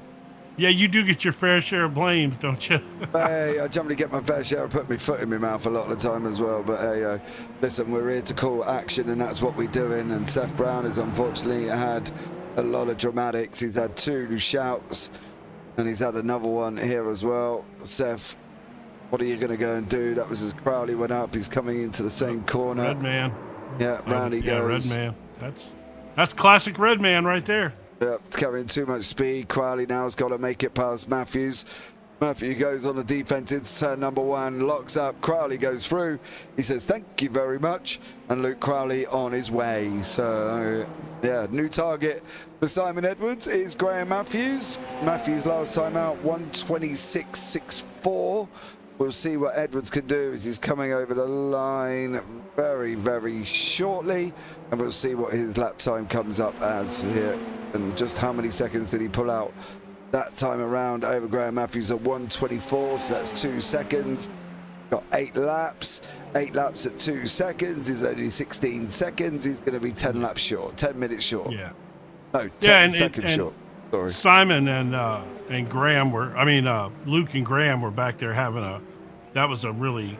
Speaker 2: Yeah, you do get your fair share of blames, don't you?
Speaker 1: Hey, I generally get my fair share. I put my foot in my mouth a lot of the time as well. But hey, listen, we're here to call action, and that's what we're doing. And Seth Brown has unfortunately had a lot of dramatics. He's had 2 shouts, and he's had another one here as well. Seth, what are you going to go and do? That was as Crowley went up. He's coming into the same corner.
Speaker 2: Red man.
Speaker 1: Yeah, round he goes.
Speaker 2: Red man. That's classic red man right there.
Speaker 1: Yeah, carrying too much speed. Crowley now has got to make it past Matthews. Matthew goes on the defense into turn number 1, locks up. Crowley goes through. He says, thank you very much. And Luke Crowley on his way. So, yeah, new target for Simon Edwards is Graham Matthews. Matthews last time out, 1:26.64. We'll see what Edwards can do as he's coming over the line very, very shortly. And we'll see what his lap time comes up as here. And just how many seconds did he pull out that time around over Graham Matthews at 1:24, so that's 2 seconds. Got 8 laps. 8 laps at 2 seconds is only 16 seconds. He's going to be 10 laps short, 10 minutes short.
Speaker 2: Yeah.
Speaker 1: No, 10 seconds short. Sorry.
Speaker 2: Simon and Graham Luke and Graham were back there that was a really,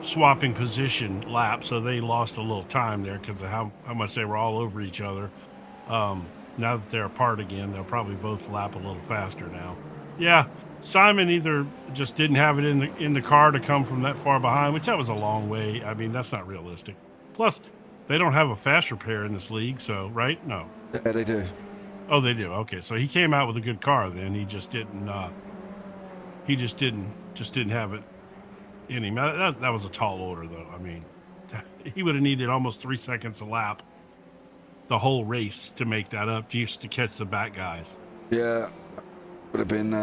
Speaker 2: swapping position lap, so they lost a little time there because of how much they were all over each other. Now that they're apart again, they'll probably both lap a little faster now. Yeah, Simon either just didn't have it in the car to come from that far behind, which that was a long way. I mean, that's not realistic. Plus, they don't have a faster pair in this league, so right? No.
Speaker 1: Yeah, they do.
Speaker 2: Oh, they do. Okay, so he came out with a good car. Then he just didn't. He just didn't have it in him. That was a tall order, though. I mean, he would have needed almost 3 seconds a lap the whole race to make that up, just to catch the back guys.
Speaker 1: Yeah, would have been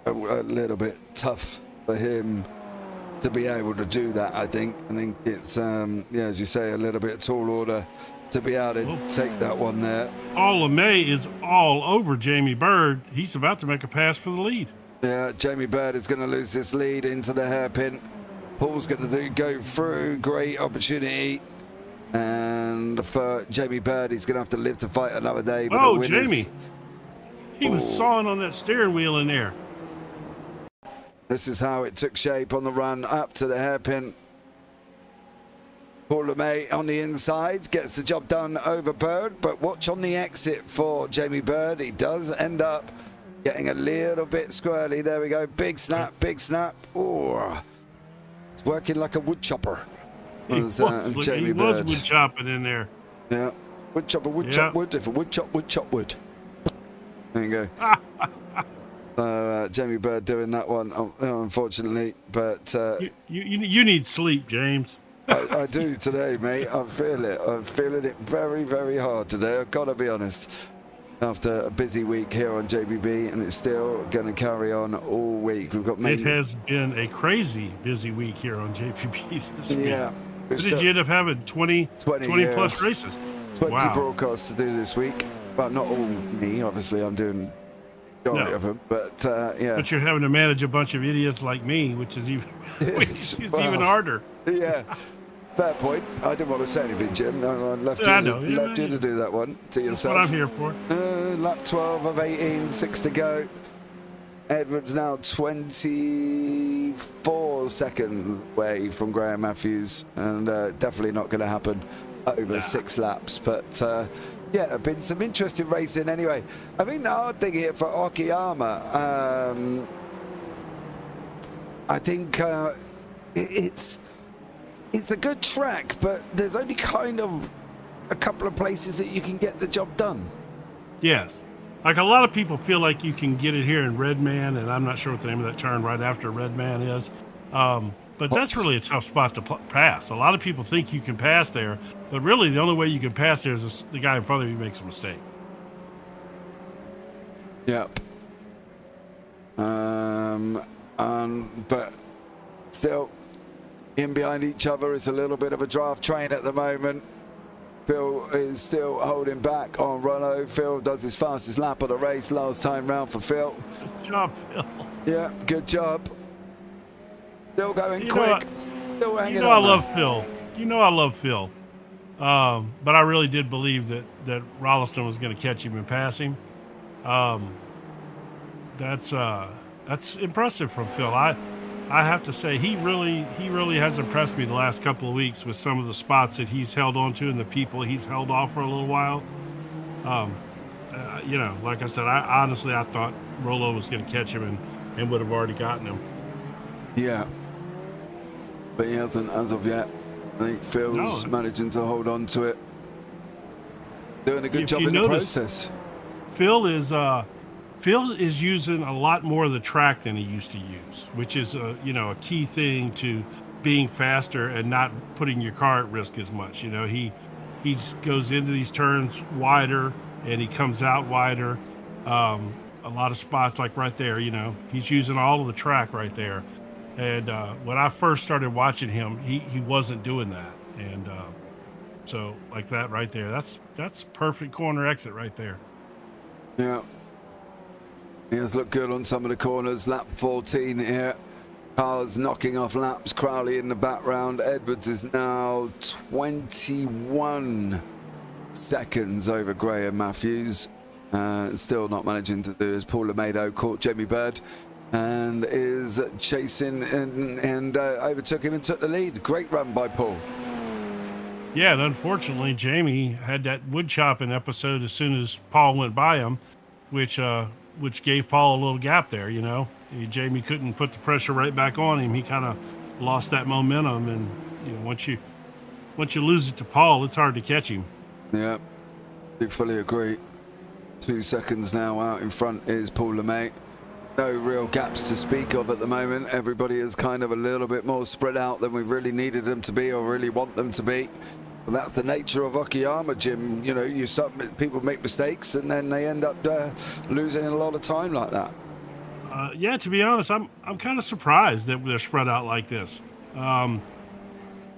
Speaker 1: a little bit tough for him to be able to do that. I think it's as you say, a little bit tall order to be able to take that one there.
Speaker 2: LeMay is all over Jamie Bird. He's about to make a pass for the lead.
Speaker 1: Yeah, Jamie Bird is going to lose this lead into the hairpin. Paul's going to go through. Great opportunity. And for Jamie Bird, he's going to have to live to fight another day. But
Speaker 2: Jamie. He was sawing on that steering wheel in there.
Speaker 1: This is how it took shape on the run up to the hairpin. Paul LeMay on the inside gets the job done over Bird, but watch on the exit for Jamie Bird. He does end up getting a little bit squirrely. There we go. Big snap, big snap. Oh, it's working like a wood chopper.
Speaker 2: He was wood chopping in there.
Speaker 1: Yeah, wood chopper, wood chop wood. If a wood chop wood. There you go. Jamie Bird doing that one, unfortunately, but
Speaker 2: you need sleep, James.
Speaker 1: I do today, mate. I feel it. I'm feeling it very, very hard today. I've got to be honest. After a busy week here on JPB, and it's still going to carry on all week. We've got
Speaker 2: It has been a crazy busy week here on JPB this week.
Speaker 1: Yeah.
Speaker 2: What did you end up having? 20 plus races?
Speaker 1: 20 broadcasts to do this week. Well, not all me, obviously. I'm doing majority of them, but yeah.
Speaker 2: But you're having to manage a bunch of idiots like me, which is even even harder.
Speaker 1: Yeah. Fair point. I didn't want to say anything, Jim. I left you to do that one to yourself.
Speaker 2: That's what I'm here for.
Speaker 1: Lap 12 of 18, 6 to go. Edwards now 24 seconds away from Graham Matthews, and definitely not going to happen over 6 laps. But yeah, been some interesting racing anyway. I think the hard thing here for Okayama, I think it's a good track, but there's only kind of a couple of places that you can get the job done.
Speaker 2: Yes. Like a lot of people feel like you can get it here in Redman, and I'm not sure what the name of that turn right after Redman is. But that's really a tough spot to pass. A lot of people think you can pass there, but really the only way you can pass there is the guy in front of you makes a mistake.
Speaker 1: Yep. But still, in behind each other is a little bit of a draft train at the moment. Phil is still holding back on Renault. Phil does his fastest lap of the race last time round for Phil.
Speaker 2: Good job, Phil.
Speaker 1: Yeah, good job. Still going quick. Still hanging on.
Speaker 2: I love Phil. I love Phil. But I really did believe that Rolliston was going to catch him and pass him. That's impressive from Phil. I have to say he really has impressed me the last couple of weeks with some of the spots that he's held on to and the people he's held off for a little while. Like I said, I honestly thought Rolo was going to catch him and would have already gotten him.
Speaker 1: Yeah, but he hasn't as of yet. I think Phil's managing to hold on to it, doing a good job in the process.
Speaker 2: Phil is using a lot more of the track than he used to use, which is a key thing to being faster and not putting your car at risk as much. He goes into these turns wider and he comes out wider. A lot of spots like right there, he's using all of the track right there. And when I first started watching him, he wasn't doing that. And so like that right there, that's perfect corner exit right there.
Speaker 1: Yeah. He has looked good on some of the corners. Lap 14 here. Cars knocking off laps. Crowley in the background. Edwards is now 21 seconds over Graham Matthews. Still not managing to do as Paul LeMay caught Jamie Bird and is chasing and overtook him and took the lead. Great run by Paul.
Speaker 2: Yeah, and unfortunately, Jamie had that wood chopping episode as soon as Paul went by him, which gave Paul a little gap there, Jamie couldn't put the pressure right back on him. He kind of lost that momentum, and once you lose it to Paul, it's hard to catch him.
Speaker 1: Yeah, I fully agree. 2 seconds now out in front is Paul LeMay. No real gaps to speak of at the moment. Everybody is kind of a little bit more spread out than we really needed them to be or really want them to be. But that's the nature of Okayama, Jim. People make mistakes and then they end up losing a lot of time like that.
Speaker 2: Yeah, to be honest, I'm kind of surprised that they're spread out like this.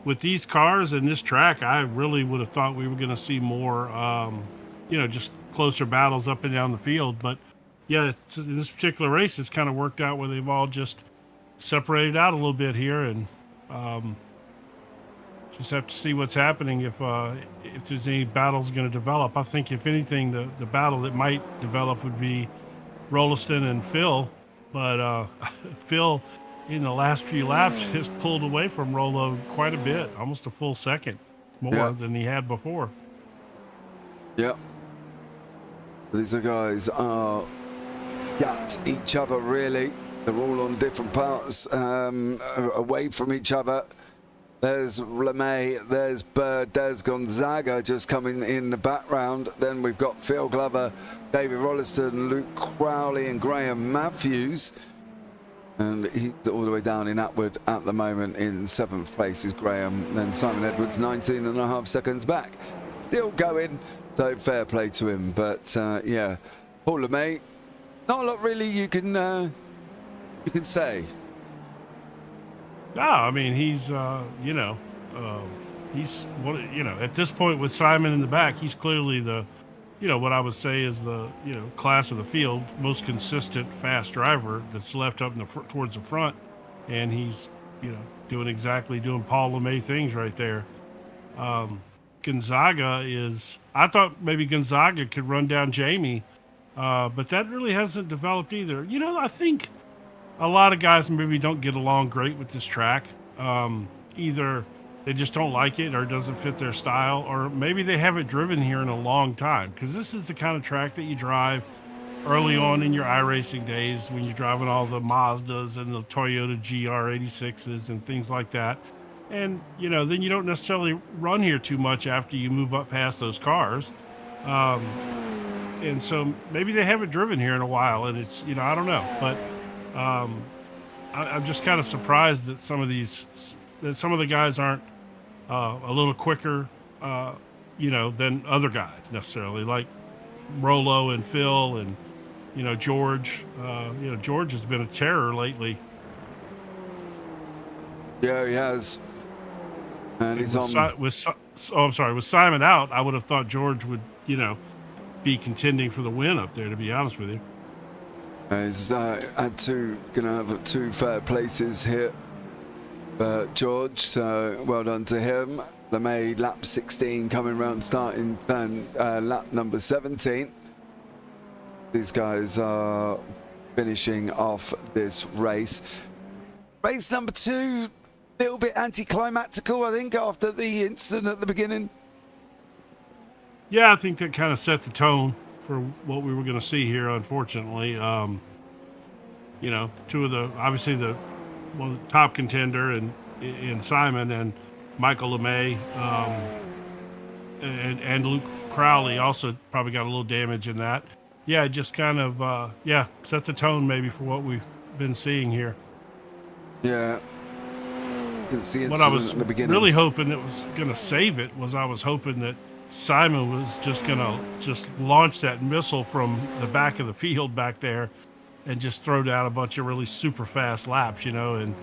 Speaker 2: With these cars and this track, I really would have thought we were going to see more, just closer battles up and down the field. But yeah, in this particular race, it's kind of worked out where they've all just separated out a little bit here, and just have to see what's happening if there's any battles going to develop. I think if anything, the battle that might develop would be Rolliston and Phil. But Phil in the last few laps has pulled away from Rolo quite a bit, almost a full second more than he had before.
Speaker 1: Yep. These guys are at each other, really. They're all on different parts, away from each other. There's LeMay, there's Bird, there's Gonzaga just coming in the background. Then we've got Phil Glover, David Rolliston, Luke Crowley, and Graham Matthews. And he's all the way down in Atwood at the moment. In 7th place is Graham. Then Simon Edwards, 19.5 seconds back. Still going, so fair play to him. But yeah, Paul LeMay, not a lot really you can say.
Speaker 2: No, I mean, he's, he's at this point with Simon in the back, he's clearly the, what I would say is the, class of the field, most consistent, fast driver that's left up in towards the front. And he's, doing Paul LeMay things right there. Gonzaga I thought maybe Gonzaga could run down Jamie, but that really hasn't developed either. I think a lot of guys maybe don't get along great with this track. Either they just don't like it or it doesn't fit their style, or maybe they haven't driven here in a long time, because this is the kind of track that you drive early on in your iRacing days when you're driving all the Mazdas and the Toyota GR86s and things like that. And, then you don't necessarily run here too much after you move up past those cars. And so maybe they haven't driven here in a while, and it's, I don't know. But I'm just kind of surprised that some of the guys aren't a little quicker, than other guys necessarily, like Rolo and Phil and, George. George has been a terror lately.
Speaker 1: Yeah, he has. And he's
Speaker 2: with Simon out, I would have thought George would, be contending for the win up there, to be honest with you.
Speaker 1: He's gonna have 2 third places here. George, so well done to him. LeMay lap 16 coming round, starting turn lap number 17. These guys are finishing off this race. Race number 2, a little bit anticlimactical, I think, after the incident at the beginning.
Speaker 2: Yeah, I think that kind of set the tone for what we were going to see here, unfortunately. Two of the top contender and Simon and Michael LeMay, and Luke Crowley also probably got a little damage in that. Yeah, just kind of, set the tone maybe for what we've been seeing here.
Speaker 1: Yeah. Didn't see
Speaker 2: what I was
Speaker 1: at the beginning.
Speaker 2: Really hoping it was going to save it was I was hoping that Simon was just going to just launch that missile from the back of the field back there and just throw down a bunch of really super fast laps, and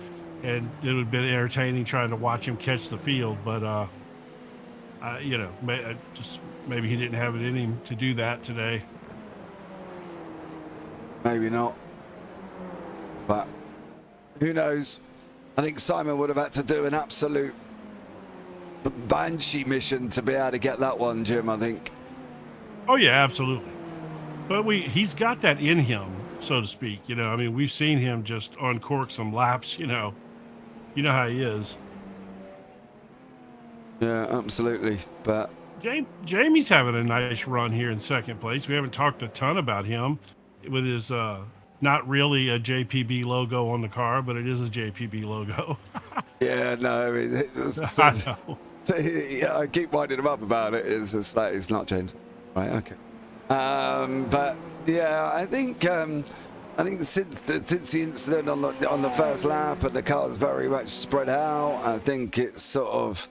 Speaker 2: it would have been entertaining trying to watch him catch the field. But, maybe he didn't have it in him to do that today.
Speaker 1: Maybe not. But who knows? I think Simon would have had to do an absolute banshee mission to be able to get that one, Jim, I think.
Speaker 2: Oh, yeah, absolutely. But he's got that in him, so to speak. We've seen him just uncork some laps, You know how he is.
Speaker 1: Yeah, absolutely. But
Speaker 2: Jamie's having a nice run here in second place. We haven't talked a ton about him with his not really a JPB logo on the car, but it is a JPB logo.
Speaker 1: Yeah, no,
Speaker 2: I know.
Speaker 1: Yeah, I keep winding him up about it. It's just like, it's not James. Right, okay. But yeah, I think since the incident on the first lap and the car's very much spread out, I think it's sort of,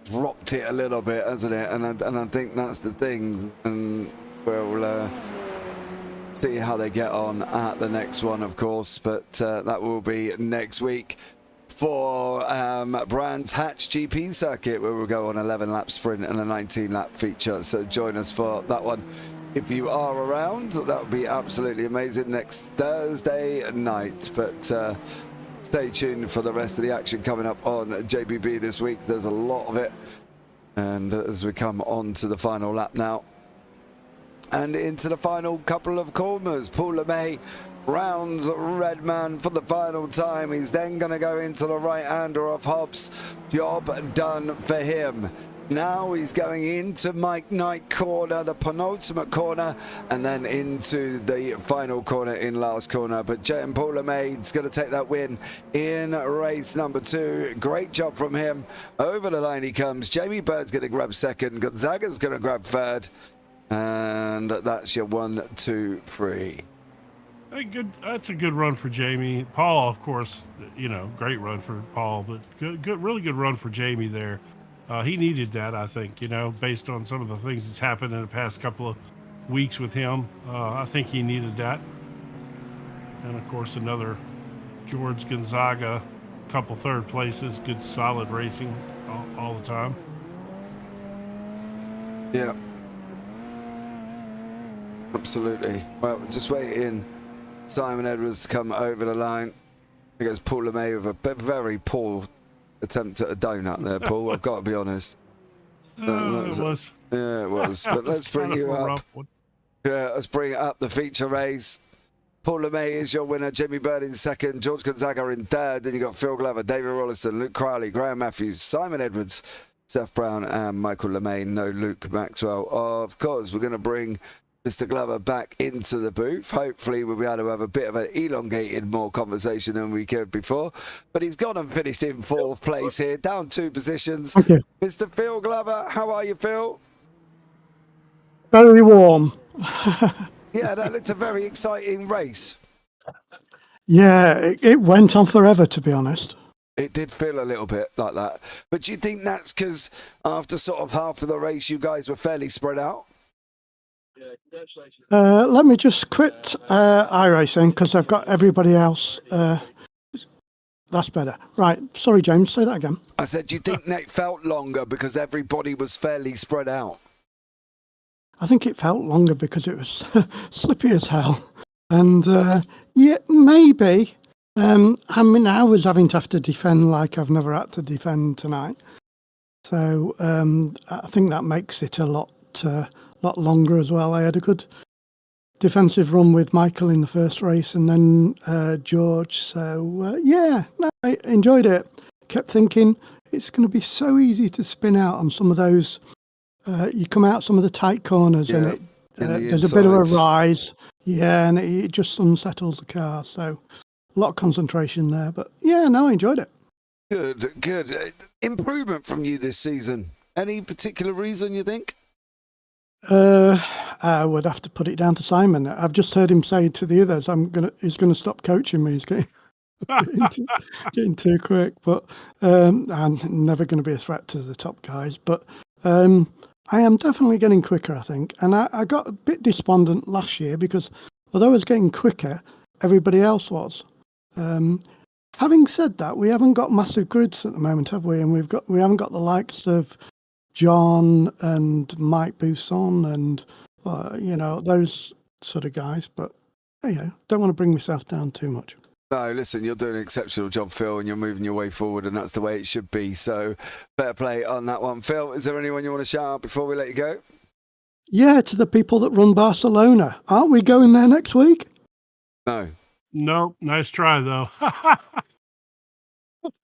Speaker 1: dropped it a little bit, hasn't it? And I think that's the thing. And we'll see how they get on at the next one, of course. But that will be next week for Brands Hatch GP circuit, where we'll go on 11 lap sprint and a 19 lap feature. So join us for that one if you are around. That would be absolutely amazing next Thursday night. But stay tuned for the rest of the action coming up on JPB this week. There's a lot of it. And as we come on to the final lap now and into the final couple of corners, Paul LeMay rounds Redman for the final time. He's then going to go into the right-hander of Hobbs. Job done for him. Now he's going into Mike Knight corner, the penultimate corner, and then into the final corner in last corner. But J.M. Paul LeMaid's going to take that win in race number 2. Great job from him. Over the line he comes. Jamie Bird's going to grab second. Gonzaga's going to grab third. And that's your 1, 2, 3.
Speaker 2: That's a good run for Jamie. Paul, of course, great run for Paul, but really good run for Jamie there. He needed that, I think, based on some of the things that's happened in the past couple of weeks with him. I think he needed that. And, of course, another George Gonzaga, couple third places, good solid racing all the time.
Speaker 1: Yeah. Absolutely. Well, just waiting Simon Edwards to come over the line. I think it's Paul LeMay with a very poor attempt at a donut there, Paul. I've got to be honest.
Speaker 2: It was.
Speaker 1: Yeah, it was. But let's bring you up. Yeah, let's bring up the feature race. Paul LeMay is your winner. Jamie Bird in second. George Gonzaga in third. Then you got Phil Glover, David Rolliston, Luke Crowley, Graham Matthews, Simon Edwards, Seth Brown, and Michael LeMay. No Luke Maxwell. Of course, we're going to bring Mr. Glover back into the booth. Hopefully we'll be able to have a bit of an elongated more conversation than we could before. But he's gone and finished in 4th place here, down 2 positions.
Speaker 3: Okay.
Speaker 1: Mr. Phil Glover, how are you, Phil?
Speaker 3: Very warm.
Speaker 1: Yeah, that looked a very exciting race.
Speaker 3: Yeah, it went on forever, to be honest.
Speaker 1: It did feel a little bit like that. But do you think that's because after sort of half of the race, you guys were fairly spread out?
Speaker 3: Let me just quit iRacing because I've got everybody else. That's better. Right. Sorry, James. Say that again.
Speaker 1: I said, do you think that felt longer because everybody was fairly spread out?
Speaker 3: I think it felt longer because it was slippy as hell. And yeah, maybe. I mean, I was having to have to defend like I've never had to defend tonight. So I think that makes it a lot longer as well. I had a good defensive run with Michael in the first race and then George. So yeah, no, I enjoyed it. Kept thinking it's going to be so easy to spin out on some of those. You come out some of the tight corners and it there's a bit of a rise. Yeah, and it just unsettles the car. So a lot of concentration there. But yeah, no, I enjoyed it.
Speaker 1: Good. Improvement from you this season. Any particular reason you think?
Speaker 3: I would have to put it down to Simon. I've just heard him say to the others, he's gonna stop coaching me. He's getting too quick. But I'm never going to be a threat to the top guys. But I am definitely getting quicker, I think. And I got a bit despondent last year because although I was getting quicker, everybody else was. Having said that, we haven't got massive grids at the moment, have we? And we haven't got the likes of John and Mike Bousson and those sort of guys. But don't want to bring myself down too much.
Speaker 1: No, listen, you're doing an exceptional job, Phil, and you're moving your way forward, and that's the way it should be. So fair play on that one. Phil, is there anyone you want to shout out before we let you go?
Speaker 3: Yeah, to the people that run Barcelona. Aren't we going there next week?
Speaker 1: No.
Speaker 2: Nope. Nice try, though.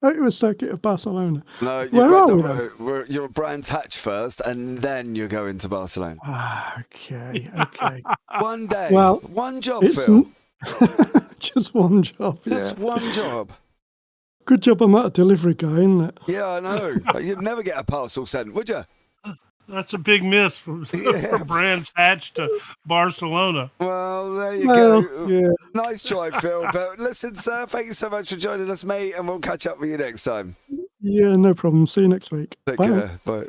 Speaker 3: It was circuit of Barcelona.
Speaker 1: No, you're at Brands Hatch first, and then you're going to Barcelona.
Speaker 3: Okay.
Speaker 1: One day.
Speaker 3: Well,
Speaker 1: one job, Phil.
Speaker 3: Just one job.
Speaker 1: Just one job.
Speaker 3: Good job I'm not a delivery guy, isn't it?
Speaker 1: Yeah, I know. You'd never get a parcel sent, would you?
Speaker 2: That's a big miss from Brands Hatch to Barcelona.
Speaker 1: Well, there you go.
Speaker 3: Yeah.
Speaker 1: Nice try, Phil. But listen, sir, thank you so much for joining us, mate, and we'll catch up with you next time.
Speaker 3: Yeah, no problem. See you next week.
Speaker 1: Take
Speaker 3: Bye.
Speaker 1: care. Bye.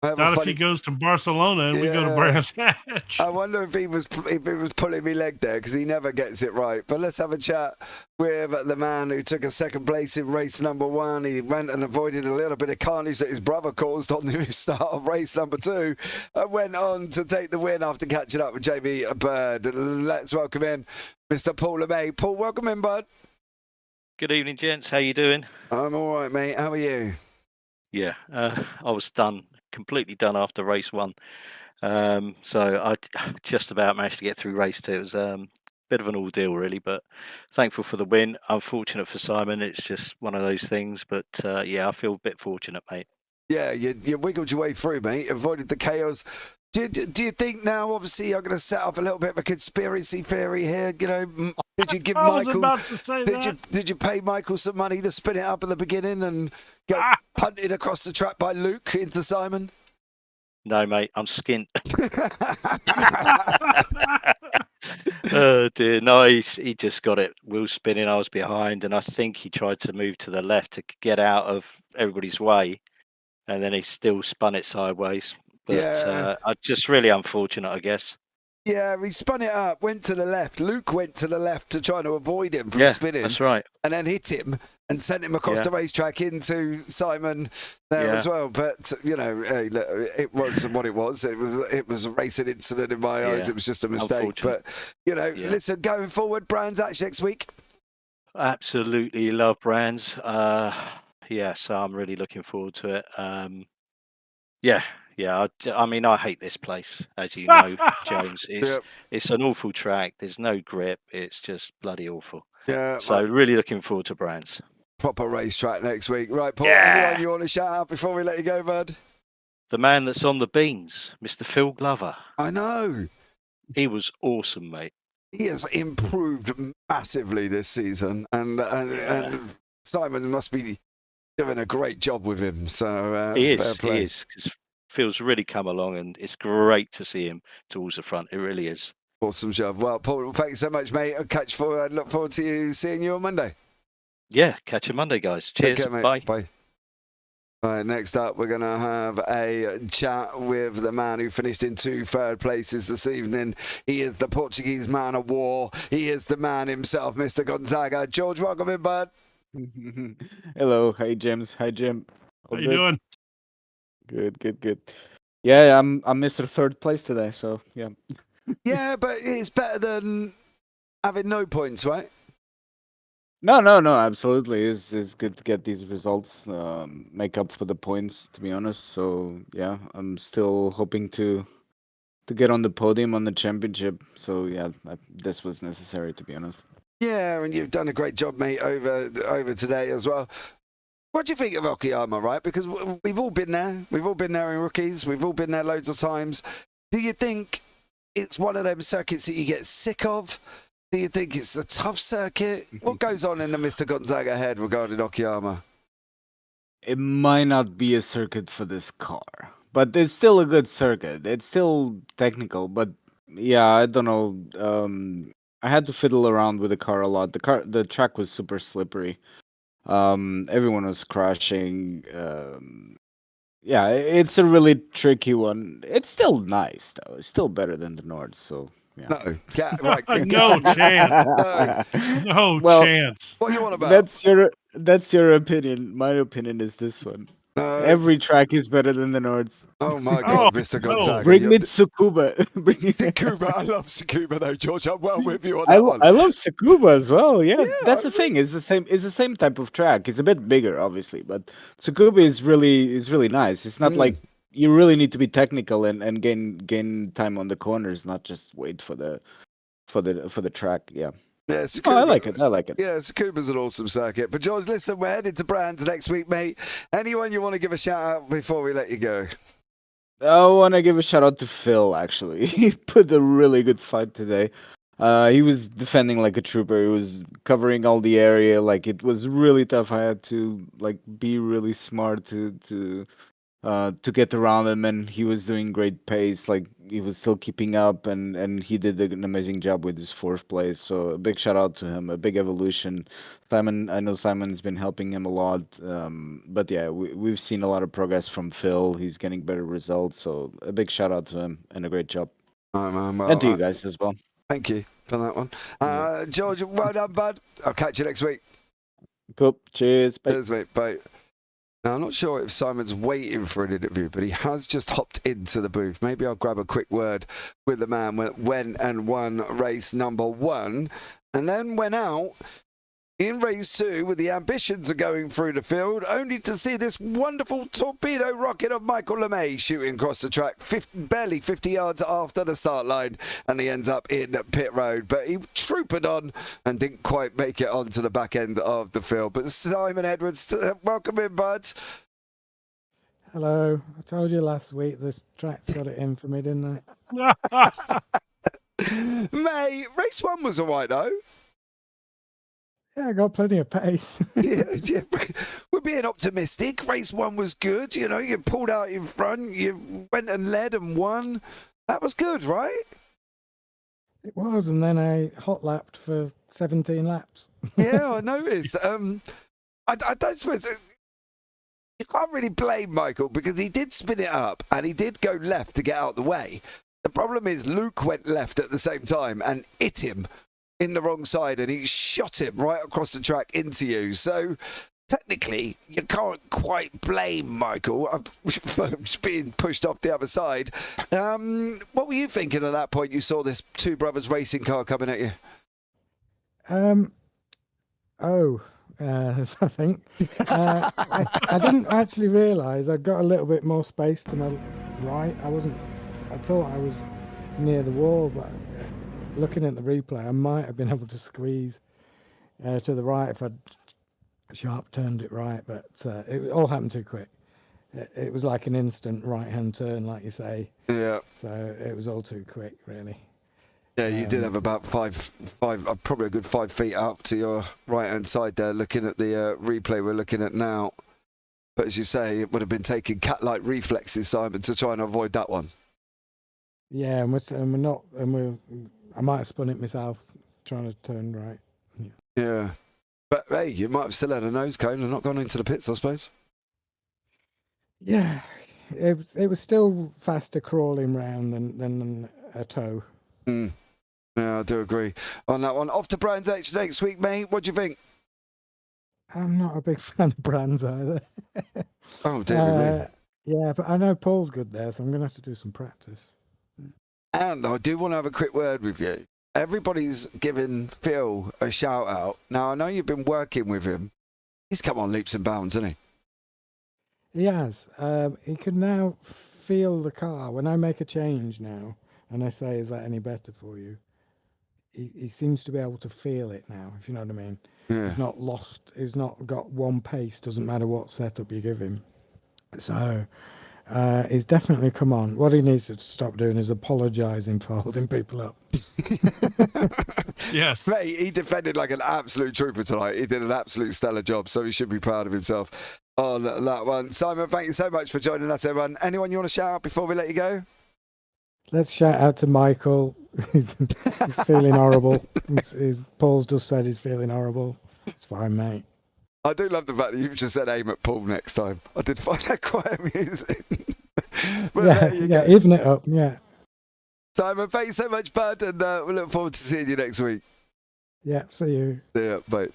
Speaker 2: Not if he goes to Barcelona and we go to Brands Hatch.
Speaker 1: I wonder if he was pulling me leg there because he never gets it right. But let's have a chat with the man who took a second place in race number 1. He went and avoided a little bit of carnage that his brother caused on the start of race number 2 and went on to take the win after catching up with JB Bird. Let's welcome in Mr. Paul LeMay. Paul, welcome in, bud.
Speaker 4: Good evening, gents. How you doing?
Speaker 1: I'm all right, mate. How are you?
Speaker 4: Yeah, I was completely done after race 1. So I just about managed to get through race 2. It was bit of an ordeal, really, but thankful for the win. Unfortunate for Simon. It's just one of those things. But yeah, I feel a bit fortunate, mate.
Speaker 1: Yeah, you wiggled your way through, mate. Avoided the chaos. Do you think now, obviously, you're going to set up a little bit of a conspiracy theory here? You know, did you give
Speaker 2: I was
Speaker 1: Michael?
Speaker 2: about to say that.
Speaker 1: Did you pay Michael some money to spin it up at the beginning and get punted across the track by Luke into Simon?
Speaker 4: No, mate, I'm skint. Oh dear, no, he just got it wheel spinning. I was behind, and I think he tried to move to the left to get out of everybody's way, and then he still spun it sideways. But just really unfortunate, I guess.
Speaker 1: Yeah, he spun it up, went to the left. Luke went to the left to try to avoid him from spinning.
Speaker 4: That's right.
Speaker 1: And then hit him and sent him across the racetrack into Simon there as well. But, you know, hey, look, it was what it was. It was a racing incident in my eyes. It was just a mistake. But, you know, listen, going forward, Brands Hatch next week.
Speaker 4: Absolutely love Brands. So I'm really looking forward to it. I mean, I hate this place, as you know, James. It's an awful track. There's no grip. It's just bloody awful. Yeah. So really looking forward to Brands.
Speaker 1: Proper racetrack next week. Right, Paul, anyone you want to shout out before we let you go, bud?
Speaker 4: The man that's on the beans, Mr. Phil Glover.
Speaker 1: I know.
Speaker 4: He was awesome, mate.
Speaker 1: He has improved massively this season. And Simon must be doing a great job with him. So
Speaker 4: he is, because Phil's really come along, and it's great to see him towards the front. It really is.
Speaker 1: Awesome job. Well, Paul, thanks so much, mate. I'll look forward to seeing you on Monday.
Speaker 4: Yeah, catch you Monday, guys. Cheers.
Speaker 1: Okay, mate. Bye. All right, next up, we're going to have a chat with the man who finished in 2 third places this evening. He is the Portuguese man of war. He is the man himself, Mr. Gonzaga. George, welcome in, bud.
Speaker 5: Hello. Hi, James. Hi, Jim.
Speaker 2: How you doing?
Speaker 5: Good. Yeah, I'm Mr. Third place today, so yeah.
Speaker 1: Yeah, but it's better than having no points, right?
Speaker 5: No, absolutely. It's good to get these results, make up for the points, to be honest. So yeah, I'm still hoping to get on the podium on the championship. So yeah, this was necessary, to be honest.
Speaker 1: Yeah, and you've done a great job, mate, over today as well. What do you think of Okayama, right? Because we've all been there. We've all been there in rookies. We've all been there loads of times. Do you think it's one of them circuits that you get sick of? Do you think it's a tough circuit? What goes on in the Mr. Gonzaga head regarding Okayama?
Speaker 5: It might not be a circuit for this car, but it's still a good circuit. It's still technical, but yeah, I don't know. I had to fiddle around with the car a lot. The track was super slippery. Everyone was crashing. Yeah, it's a really tricky one. It's still nice though. It's still better than the Nords, so yeah.
Speaker 1: No, right.
Speaker 2: No chance. No chance.
Speaker 1: What are you on about?
Speaker 5: That's your opinion. My opinion is this one. Every track is better than the Nords.
Speaker 1: Oh my God, Mr. Gonzaga.
Speaker 5: Bring me Tsukuba.
Speaker 1: Tsukuba. I love Tsukuba though, George. I'm well with you on that one.
Speaker 5: I love Tsukuba as well. Yeah, that's the thing. It's the same. It's the same type of track. It's a bit bigger, obviously, but Tsukuba is really nice. It's not like you really need to be technical and gain time on the corners, not just wait for the track. Yeah.
Speaker 1: Yeah,
Speaker 5: I like it.
Speaker 1: Yeah, Tsukuba's an awesome circuit. But George, listen, we're headed to Brands next week, mate. Anyone you want to give a shout out before we let you go?
Speaker 5: I want to give a shout out to Phil, actually. He put a really good fight today. He was defending like a trooper. He was covering all the area. Like, it was really tough. I had to be really smart to get around him, and he was doing great pace. Like, he was still keeping up, and he did an amazing job with his 4th place. So a big shout out to him, a big evolution. Simon, I know Simon's been helping him a lot, but yeah, we've seen a lot of progress from Phil. He's getting better results, so a big shout out to him and a great job.
Speaker 1: Well,
Speaker 5: and to you guys as well.
Speaker 1: Thank you for that one. George, well done, bud. I'll catch you next week.
Speaker 5: Cool. Cheers. Bye.
Speaker 1: Cheers, mate. Bye. Now, I'm not sure if Simon's waiting for an interview, but he has just hopped into the booth. Maybe I'll grab a quick word with the man when and won race number 1, and then went out in race 2 with the ambitions of going through the field, only to see this wonderful torpedo rocket of Michael LeMay shooting across the track barely 50 yards after the start line, and he ends up in pit road. But he trooped on and didn't quite make it onto the back end of the field. But Simon Edwards, welcome in, bud.
Speaker 6: Hello. I told you last week this track's got it in for me, didn't
Speaker 1: Mate, race 1 was all right, though.
Speaker 6: I? Yeah, I got plenty of pace.
Speaker 1: yeah, we're being optimistic. Race 1 was good. You know, you pulled out in front, you went and led and won. That was good, right?
Speaker 6: It was, and then I hot lapped for 17 laps.
Speaker 1: Yeah, I noticed. I don't suppose you can't really blame Michael, because he did spin it up and he did go left to get out of the way. The problem is Luke went left at the same time and hit him in the wrong side, and he shot him right across the track into you. So technically, you can't quite blame Michael for being pushed off the other side. What were you thinking at that point? You saw this Two Brothers racing car coming at you.
Speaker 6: I think I didn't actually realise I got a little bit more space to my right. I thought I was near the wall, but looking at the replay, I might have been able to squeeze to the right if I'd sharp turned it right, but it all happened too quick. It was like an instant right-hand turn, like you say. Yeah. So it was all too quick, really.
Speaker 1: Yeah, you did have about probably a good 5 feet up to your right-hand side there, looking at the replay we're looking at now. But as you say, it would have been taking cat-like reflexes, Simon, to try and avoid that one.
Speaker 6: Yeah, I might have spun it myself trying to turn right.
Speaker 1: Yeah. But hey, you might have still had a nose cone and not gone into the pits, I suppose.
Speaker 6: Yeah, it was still faster crawling round than a toe.
Speaker 1: Yeah, I do agree on that one. Off to Brands Hatch next week, mate. What do you think?
Speaker 6: I'm not a big fan of Brands either.
Speaker 1: Oh, dear me.
Speaker 6: Yeah, but I know Paul's good there, so I'm going to have to do some practice.
Speaker 1: And I do want to have a quick word with you. Everybody's giving Phil a shout out. Now, I know you've been working with him. He's come on leaps and bounds, hasn't he?
Speaker 6: He has. He can now feel the car. When I make a change now, and I say, is that any better for you? He seems to be able to feel it now, if you know what I mean. Yeah. He's not lost. He's not got one pace. Doesn't matter what setup you give him. So he's definitely come on. What he needs to stop doing is apologising for holding people up.
Speaker 2: Yes.
Speaker 1: Mate, he defended like an absolute trooper tonight. He did an absolute stellar job, so he should be proud of himself on that one. Simon, thank you so much for joining us, everyone. Anyone you want to shout out before we let you go?
Speaker 6: Let's shout out to Michael. He's feeling horrible. Paul's just said he's feeling horrible. It's fine, mate.
Speaker 1: I do love the fact that you just said aim at Paul next time. I did find that quite amusing. But
Speaker 6: yeah, even it up, yeah.
Speaker 1: Simon, thanks so much, bud, and we look forward to seeing you next week.
Speaker 6: Yeah, see you.
Speaker 1: See ya, bye.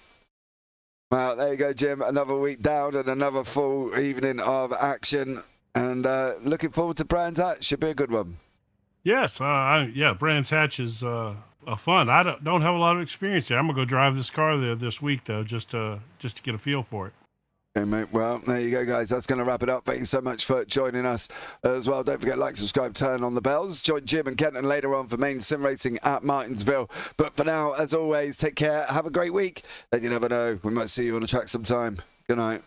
Speaker 1: Well, there you go, Jim. Another week down and another full evening of action. And looking forward to Brands Hatch. Should be a good one.
Speaker 2: Yes, Brands Hatch is fun. I don't have a lot of experience there. I'm gonna go drive this car there this week though, just to get a feel for it.
Speaker 1: Okay, mate. Well, there you go, guys. That's going to wrap it up. Thank you so much for joining us as well. Don't forget, like, subscribe, turn on the bells. Join Jim and Kenton later on for main sim racing at Martinsville. But for now, as always, take care. Have a great week. And you never know, we might see you on the track sometime. Good night.